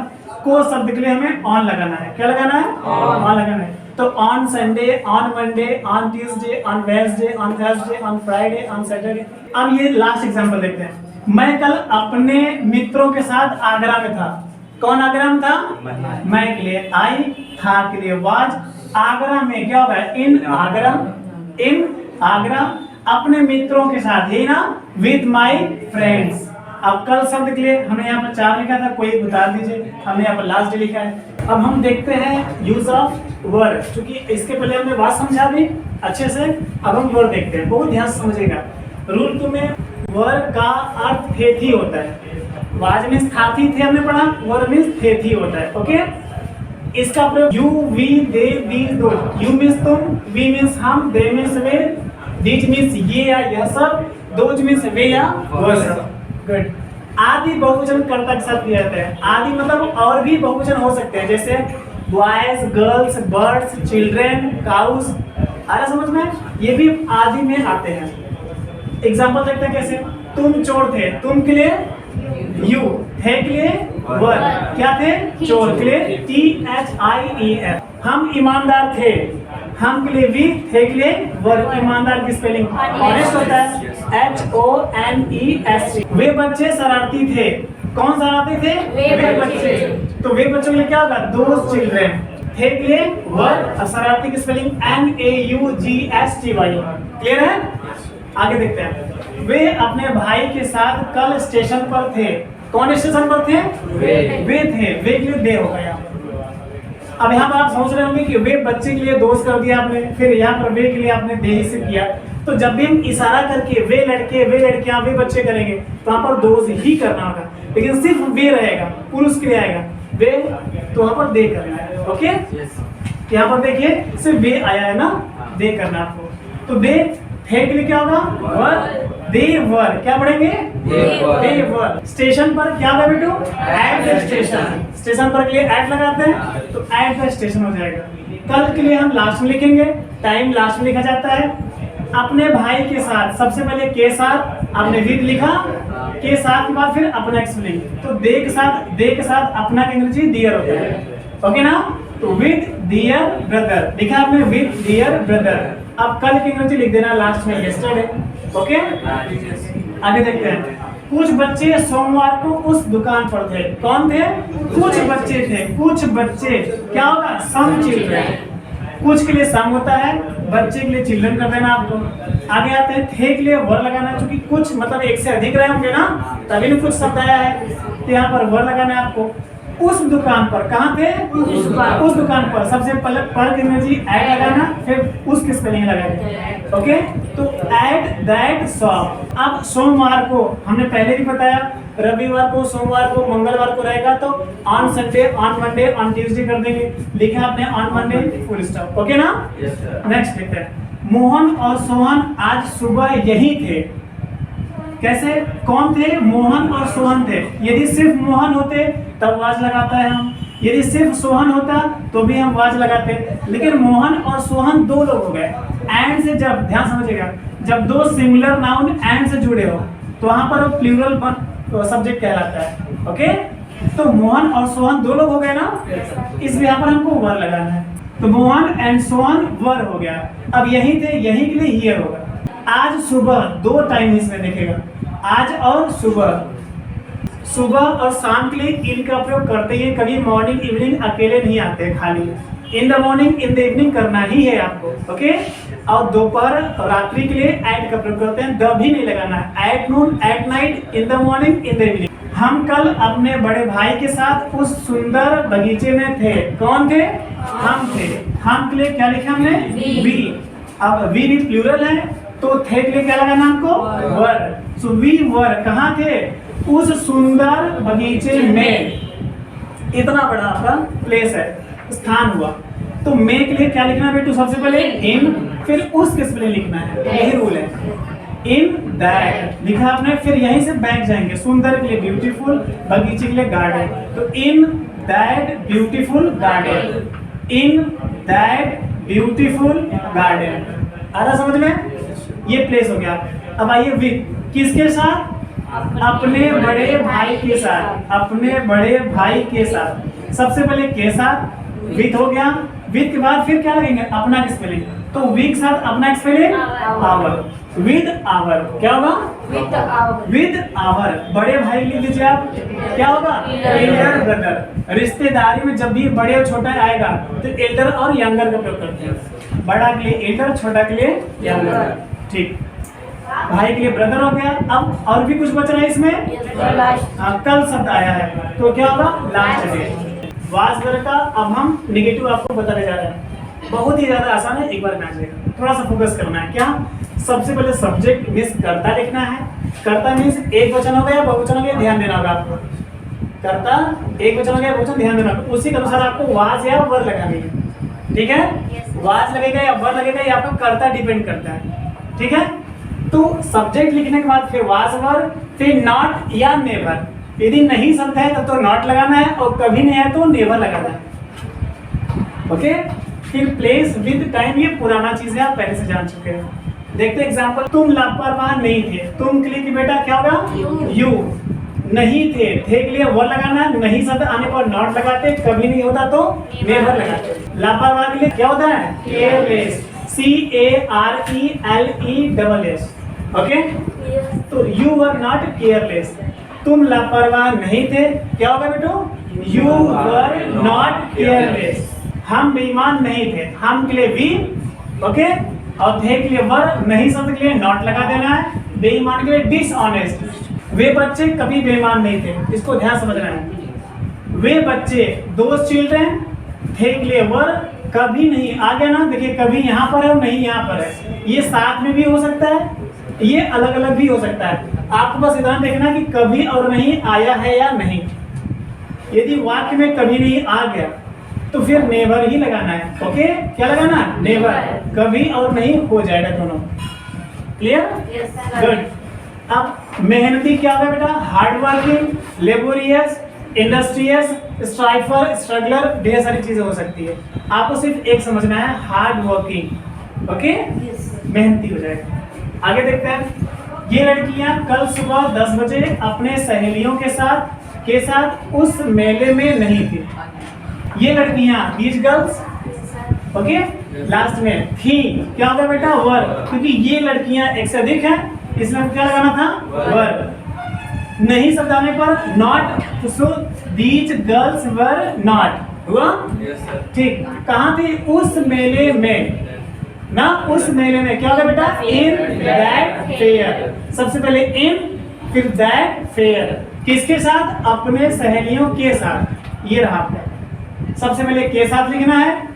Speaker 1: को शब्द के लिए हमें ऑन लगाना है। क्या लगाना है? ऑन लगाना है। तो on Sunday, on Monday, on Tuesday, on Wednesday, on Thursday, on Friday, on Saturday. अब ये लास्ट एग्जांपल देखते हैं। मैं कल अपने मित्रों के साथ आगरा में था। कौन आगरा में था? मैं के लिए आई, था के लिए वाज। आगरा में क्या होगा? इन आगरा, इन आगरा, अपने मित्रों के साथ, ही ना, विद माय फ्रेंड्स। अब कल शब्द के लिए हमने यहाँ पर 4 लिखा था, कोई बता दीजिए, हमने यहाँ पर लास्ट डे लिखा है। अब हम देखते हैं यूज ऑफ वर्ड, क्योंकि इसके पहले हमने बात समझा दी अच्छे से, अब हम वर्ड देखते हैं, बहुत ध्यान से समझिएगा। रूल 2 में वर्ड का अर्थ थे थी होता है। वाज मीन्स था थी थे हमने पढ़ा, वर्ड मीन्स थे थी होता है। ओके, इसका प्रयोग यू, वी, दे, दीज, दो। यू मीन्स तुम, वी मीन्स हम, दे मीन्स वे, दीज मीन्स ये या यह सब, दोज मीन्स वे या वह सब। गुड। आदि बहुवचन कर्ता के साथ किया जाता है। आदि मतलब और भी बहुवचन हो सकते हैं, जैसे boys, girls, birds, children, cows. आ रहा समझ में? ये भी आदि में आते हैं। एग्जाम्पल देखते हैं कैसे। तुम चोर थे, तुम के लिए यू, थे के लिए वर, क्या थे? चोर के लिए THIEF। हम ईमानदार थे, हम के लिए वी, थे के लिए वर। ईमानदार की स्पेलिंग ऑनेस्ट होता है, HONEST। वे बच्चे शरारती थे। कौन शरारती थे? वे बच्चे। तो वे बच्चों के लिए क्या होगा? Those children. थे के लिए वर, और शरारती की स्पेलिंग NAUGSTY। क्लियर है? आगे देखते हैं। वे अपने भाई के साथ कल स्टेशन पर थे। कौन स्टेशन पर थे? वे थे। वे के लिए दे होगा यहाँ पर। अब यहाँ पर आप सोच रहे होंगे कि वे बच्चे के लिए दोस्त कर दिया आपने, फिर यहाँ पर वे के लिए आपने दे से किया। तो जब भी हम इशारा करके वे लड़के, वे लड़कियां, वे बच्चे करेंगे, तो यहाँ पर दोस्त ही करना होगा। लेकिन सिर्फ वे रहेगा, पुरुष के लिए आएगा वे, तो वहाँ पर दे करना है। ओके, यहाँ पर देखिए सिर्फ वे आया है ना, दे करना आपको। तो दे, थे के लिए क्या होगा? वर, दे वर। क्या पढ़ेंगे? दे वर। स्टेशन पर क्या होगा बेटू? At the station. स्टेशन पर के लिए एट लगाते हैं, तो एट द स्टेशन हो जाएगा। कल के लिए हम लास्ट में लिखेंगे, टाइम लास्ट में लिखा जाता है। अपने भाई के साथ, सबसे पहले के साथ आपने विद लिखा, के साथ के बाद फिर अपना एक्सप्लेन। तो दे के साथ अपना की अंग्रेजी डियर होता है। ओके ना? तो विद डियर ब्रदर लिखा आपने, विद डियर ब्रदर। अब कल की इंग्लिश लिख देना लास्ट में, यस्टरडे। ओके, आगे देखते हैं। कुछ बच्चे सोमवार को उस दुकान पर थे। कौन थे? कुछ बच्चे थे। कुछ बच्चे, क्या होगा? Some children. कुछ के लिए सम होता है, बच्चे के लिए चिल्ड्रन कर देना आपको। आगे आते हैं, थे के लिए वर लगाना, क्योंकि कुछ मतलब एक से अधिक रहे होंगे ना, तभी ना कुछ शब्द आया है, तो यहाँ पर वर लगाना है आपको। उस दुकान पर, कहाँ थे? उस दुकान पर। सबसे पहले पर की अंग्रेजी एट लगाना, फिर उसकी स्पेलिंग लगाना। ओके, तो एट दैट शॉप। अब सोमवार को हमने पहले भी बताया, रविवार को, सोमवार को, मंगलवार को रहेगा तो on Sunday, on Monday, on Tuesday कर देंगे। लिखा आपने on Monday, full stop. Okay ना? नेक्स्ट देखते हैं। मोहन और सोहन आज सुबह यही थे। कैसे? कौन थे? मोहन और सोहन थे। यदि सिर्फ मोहन होते तब वाज लगाता है हम, यदि सिर्फ सोहन होता तो भी हम वाज लगाते, लेकिन मोहन और सोहन दो लोग हो गए। एंड से जब, ध्यान समझिएगा, जब दो सिमिलर नाउन एंड से जुड़े हो तो वहां पर प्लूरल सब्जेक्ट कहलाता है। ओके, तो मोहन और सोहन दो लोग हो गए ना, इसलिए यहाँ पर हमको वर लगाना है। तो मोहन एंड सोहन वर हो गया। अब यही थे, यही के लिए हियर होगा। आज सुबह, दो टाइम इसमें देखेगा, आज और सुबह। सुबह और शाम के लिए इन का प्रयोग करते ही, कभी मॉर्निंग इवनिंग अकेले नहीं आते खाली। In the morning, in the evening करना ही है आपको। ओके, और दोपहर और रात्रि के लिए एट का प्रयोग करते हैं, द भी नहीं लगाना है। At noon, at night, in the morning, in the evening. हम कल अपने बड़े भाई के साथ उस सुंदर बगीचे में थे। कौन थे? हम थे। हम के लिए क्या लिखा हमने? वी। अब वी भी प्लूरल है, तो थे के लिए क्या लगाना हमको? वर। सो वी वर, कहाँ थे? उस सुंदर बगीचे में। इतना बड़ा आपका प्लेस है, स्थान हुआ, तो मे के लिए क्या लिखना है बेटू? सबसे पहले इन, फिर उसके स्पेलिंग लिखना है, यही रूल है। इन दैट लिखा आपने, फिर यहीं से बैक जाएंगे। सुंदर के लिए ब्यूटीफुल, बगीचे के लिए गार्डन, तो in that beautiful garden. In that beautiful garden. आ रहा समझ में? ये प्लेस हो गया। अब आइए विद, किसके साथ? अपने बड़े भाई के साथ। अपने बड़े भाई के साथ। सबसे पहले के साथ विद हो गया, विद के बाद फिर क्या लगेंगे? अपना की स्पेलिंग, तो वी के साथ अपना की स्पेलिंग आवर। विद आवर, क्या होगा? With our. बड़े भाई लिख लीजिए आप, क्या होगा? Elder brother. रिश्तेदारी में जब भी बड़े और छोटा आएगा तो एल्डर और यंगर का प्रयोग करते हैं। बड़ा के लिए एल्डर, छोटा के लिए यंगर। ठीक, भाई के लिए ब्रदर हो गया। अब और भी कुछ बच रहा है इसमें? कल शब्द आया है, तो क्या होगा? Last day. वाज वर्ग का अब हम नेगेटिव आपको बताने जा रहे हैं। बहुत ही ज्यादा आसान है, एक बार मैच लेगा, थोड़ा सा फोकस करना है। क्या? सबसे पहले सब्जेक्ट मींस कर्ता लिखना है। कर्ता मींस एक वचन हो गया, बहुवचन हो गया, ध्यान देना होगा आपको। कर्ता एक वचन हो गया, बहुवचन, ध्यान देना होगा। उसी के अनुसार आपको वाज या वर लगानी है। ठीक है, वाज लगेगा या वर लगेगा, ये आपका कर्ता डिपेंड करता है। ठीक है, तो सब्जेक्ट लिखने के बाद फिर वाज वर, फिर नॉट या नेवर। यदि नहीं शब्द है तब तो नॉट लगाना है, और कभी नहीं है तो नेवर लगाना है। ओके, फिर प्लेस विद टाइम, ये पुराना चीज है, आप पहले से जान चुके हैं। देखते हैं एग्जांपल। तुम लापरवाह नहीं थे। तुम के लिए कि बेटा क्या होगा? यू। नहीं थे, थे के लिए वर लगाना है, नहीं शब्द आने पर नॉट लगाते, कभी नहीं होता तो नेवर लगाते। लापरवाह के लिए क्या होता है? केयरलेस। CARELESS। ओके, तो यू वर नॉट केयरलेस। तुम लापरवाह नहीं थे, क्या होगा बेटो? You were not careless. हम बेईमान नहीं थे। हम के लिए वी, ओके, और थे के लिए वर, नहीं शब्द के लिए नॉट लगा देना है। बेईमान के लिए डिसऑनेस्ट। वे बच्चे कभी बेईमान नहीं थे, इसको ध्यान समझना है। वे बच्चे, दोस्त चिल्ड्रन, थे के लिए वर, कभी नहीं आ गया ना, देखिए कभी यहाँ पर है और नहीं यहाँ पर है। ये साथ में भी हो सकता है, ये अलग अलग भी हो सकता है। आपको बस इतना देखना कि कभी और नहीं आया है या नहीं। यदि वाक्य में कभी नहीं आ गया तो फिर नेवर ही लगाना है। ओके, क्या लगाना? नेवर। कभी और नहीं हो जाएगा दोनों। क्लियर? गुड। अब मेहनती क्या होगा बेटा? Hard working, laborious, industrious, striver, struggler, ढेर सारी चीजें हो सकती है। आपको सिर्फ एक समझना है, हार्ड वर्किंग। ओके, मेहनती हो जाएगा। आगे देखते हैं। ये लड़कियां कल सुबह 10 बजे अपने सहेलियों के साथ उस मेले में नहीं थी। ये लड़कियां, these girls, ओके। लास्ट में थी क्या होगा बेटा? वर, क्योंकि ये लड़कियां एक से अधिक है, इसमें क्या लगाना था? वर। नहीं शब्द आने पर नॉट, तो so these girls were not हुआ। ठीक, कहाँ थी? उस मेले में ना, उस मेले में क्या होगा बेटा? In that fair. सबसे पहले इन, फिर दैट फेयर। किसके साथ? अपने सहेलियों के साथ। ये रहा आपका। सबसे पहले के साथ लिखना है,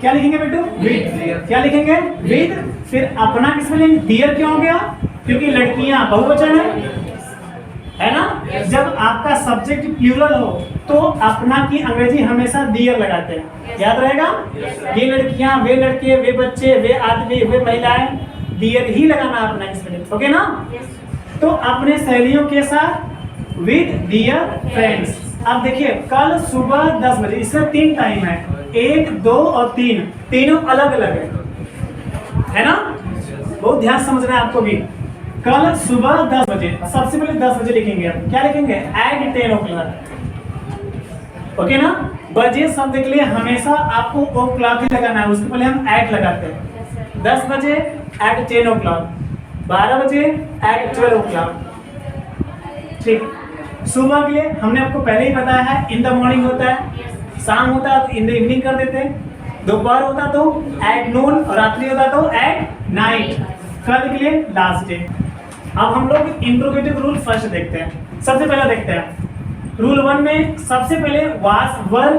Speaker 1: क्या लिखेंगे बेटू? विद। क्या लिखेंगे? विद। फिर अपना किसमें लेंगे? डियर। क्यों हो गया? क्योंकि लड़कियां बहुवचन है ना। जब आपका सब्जेक्ट प्लूरल हो तो अपना की अंग्रेजी हमेशा डियर लगाते हैं, याद रहेगा। ये लड़कियां, वे लड़के, वे बच्चे, वे आदमी, वे महिलाएं, डियर ही लगाना अपना किसमें, ओके ना। तो अपने सहेलियों के साथ विद डियर फ्रेंड्स। अब देखिए कल सुबह 10 बजे, इसमें 3 टाइम है, 1, 2 और 3, तीनों अलग अलग है ना। बहुत ध्यान समझना है आपको भी। कल सुबह 10 बजे, सबसे पहले 10 बजे लिखेंगे आप, क्या लिखेंगे? एट 10 o'clock, ओके ना। बजे शब्द के लिए हमेशा आपको ओ क्लॉक ही लगाना है, उसके पहले हम एट लगाते हैं। 10 बजे एट 10 o'clock, 12 बजे एट 12 o'clock। ठीक, सुबह के लिए हमने आपको पहले ही बताया है, इन द मॉर्निंग होता है, शाम होता है तो इन द इवनिंग कर देते हैं, दोपहर होता तो एट नून, और रात्रि होता तो एट नाइट। कल के लिए लास्ट डे। अब हम लोग इंट्रोगेटिव रूल फर्स्ट देखते हैं। सबसे पहले देखते हैं रूल 1 में, सबसे पहले वास, वर,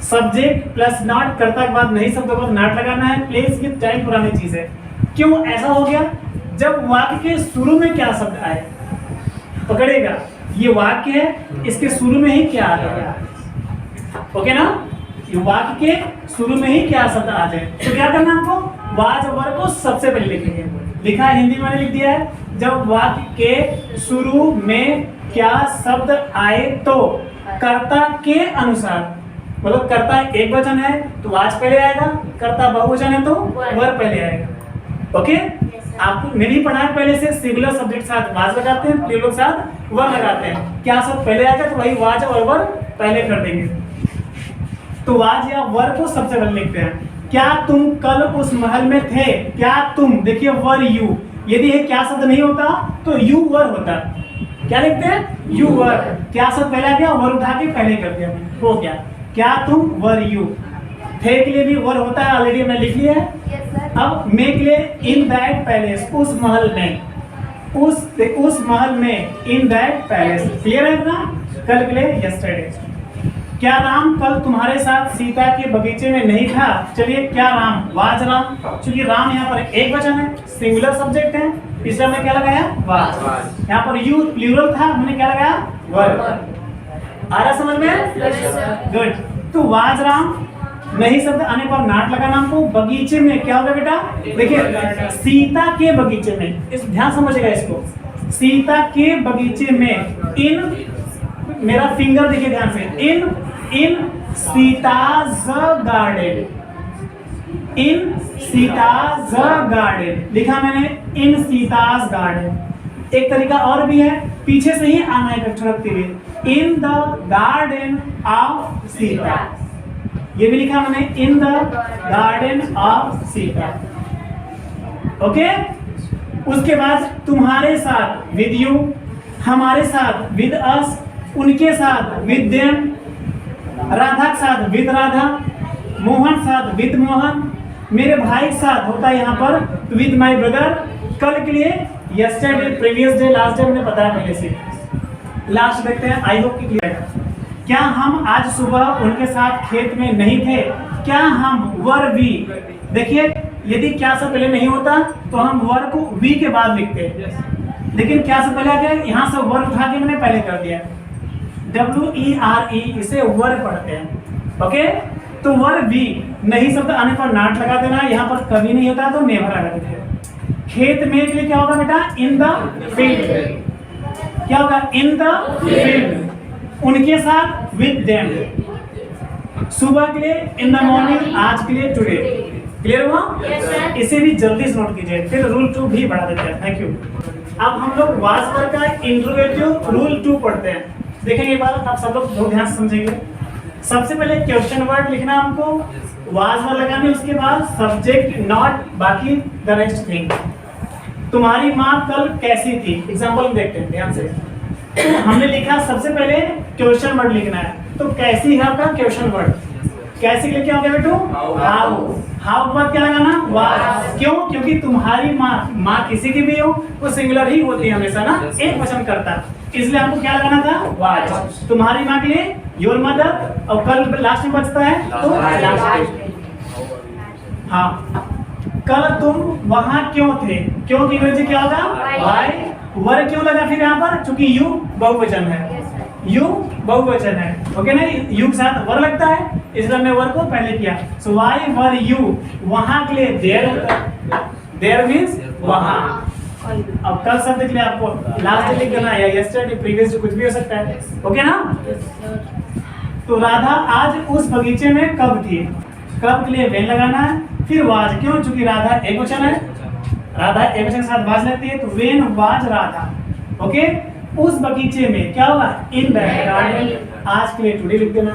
Speaker 1: सब्जेक्ट प्लस नॉट, कर्ता के बाद नहीं शब्द के बाद नॉट लगाना है। प्लेस की टाइम पुरानी चीज है। क्यों ऐसा हो गया? जब वाक्य के शुरू में क्या शब्द आए, पकड़ेगा, ये वाक्य है, इसके शुरू में ही क्या आ गया, ओके ना। ये वाक्य के शुरू में ही क्या शब्द आ जाए तो क्या करना आपको? वाज और वर को सबसे पहले लिखेंगे। लिखा है, हिंदी में लिख दिया है। जब वाक्य के शुरू में क्या शब्द आए तो कर्ता के अनुसार, मतलब कर्ता एक वचन है तो वाज पहले आएगा, कर्ता बहुवचन है तो वर पहले आएगा, ओके। आपको मेरी पढ़ाई पहले से सिंगुलर सब्जेक्ट साथ वाज लगाते हैं, प्लूरल के साथ वर लगाते हैं। क्या शब्द पहले आएगा तो वही वाज और वर पहले कर देंगे। तो वाज या वर को सबसे पहले लिखते हैं। क्या तुम कल उस महल में थे? क्या तुम, देखिए वर यू, यदि ये क्या शब्द नहीं होता तो यू वर होता। क्या लिखते हैं? You were. क्या शब्द पहले आ गया, वर उठा के पहले कर दिया, हो गया। क्या तुम वर यू। थे के लिए भी वर होता है, ऑलरेडी हमने लिख लिया है। अब मे के लिए इन दैट पैलेस, उस महल में, उस महल में, इन दैट पैलेस। क्लियर है इतना? कल के लिए यस्टरडे। क्या राम कल तुम्हारे साथ सीता के बगीचे में नहीं था? चलिए क्या राम, वाज राम, क्योंकि राम यहाँ पर एक वचन है, सिंगुलर सब्जेक्ट है, इसलिए हमने क्या लगाया? वाज। यहाँ पर यू प्लूरल था, हमने क्या लगाया? वर। आ रहा समझ में? गुड। तो वाज राम, नहीं शब्द आने पर नाट लगाना हमको। बगीचे में क्या होगा बेटा? देखिए सीता के बगीचे में, इस ध्यान समझिएगा इसको, सीता के बगीचे में, इन, मेरा फिंगर देखिए ध्यान से, इन सीताज गार्डन, इन सीताज गार्डन लिखा मैंने, इन सीताज गार्डन। एक तरीका और भी है, पीछे से ही आना है अक्षर रखते हुए, in the garden of Sita, ये भी लिखा मैंने, in the garden of Sita, okay. उसके बाद तुम्हारे साथ विद यू, हमारे साथ विद अस, उनके साथ विद देम, राधा के साथ विद राधा, मोहन साथ विद मोहन, मेरे भाई के साथ होता है यहाँ पर विद माय ब्रदर। कल के लिए yesterday, previous day, last day मैंने बताया पहले से। लास्ट देखते हैं, आई होप कि क्लियर है। क्या हम आज सुबह उनके साथ खेत में नहीं थे? क्या हम वर वी, देखिए यदि क्या से पहले नहीं होता तो हम वर को वी के बाद लिखते हैं, लेकिन क्या से पहले आ गया, यहाँ से वर उठा के मैंने पहले कर दिया, WERE, इसे वर पढ़ते हैं, ओके। तो वर वी, नहीं शब्द आने पर नाट लगा देना, यहाँ पर कभी नहीं होता तो नेवर लगा देते हैं। खेत में के लिए क्या होगा बेटा? In the field. क्या होगा? In the field. उनके साथ विद देम। सुबह के लिए इन द मॉर्निंग, आज के लिए टुडे। क्लियर हुआ? इसे भी जल्दी से नोट कीजिए, फिर रूल 2 भी बढ़ा देते हैं। Thank you. अब हम लोग वाज वर्ड का इंट्रोगेटिव रूल 2 पढ़ते हैं। देखेंगे एक बार, आप सब लोग बहुत ध्यान से समझेंगे। सबसे पहले क्वेश्चन वर्ड लिखना हमको, वाज वर्ड लगाने, उसके बाद सब्जेक्ट नॉट, बाकी द नेक्स्ट थिंग। तुम्हारी माँ कल कैसी थी, एग्जांपल देखते हैं ध्यान से। तो हमने लिखा सबसे पहले क्वेश्चन वर्ड लिखना है, तो कैसी है आपका क्वेश्चन वर्ड, कैसी के लिए क्या हो गया बेटू, हाउ। हाउ के बाद क्या लगाना, वाज। क्यों, क्योंकि तुम्हारी माँ किसी की भी हो वो सिंगुलर ही होती है हमेशा ना, एक वचन करता, इसलिए आपको क्या लगाना था, वाज। तुम्हारी माँ के लिए योर मदर, और कल लास्ट में बचता है तो लास्ट। हाँ, कल तुम वहां क्यों थे, क्यों की वजह क्या होगा, व्हाई। वर क्यों लगा फिर यहाँ पर, चूंकि यू बहुवचन है, यू बहुवचन है, ओके ना, यू के साथ वर लगता है, इसलिए हमने वर को पहले किया। सो व्हाई वर यू, वहां के लिए देयर, देयर मींस वहां। अब कल शब्द के लिए आपको लास्ट लिख देना है, यस्टरडे, प्रीवियस, कुछ भी हो सकता है, ओके ना। तो राधा आज उस बगीचे में कब थी, कब के लिए वेन लगाना है, फिर वाज, क्यों, चूंकि राधा एक वचन है, राधा एक वचन के साथ वाज लेती है, तो वेन वाज राधा, ओके। उस बगीचे में क्या होगा, इन द गार्डन। आज के लिए टुडे लिख देना।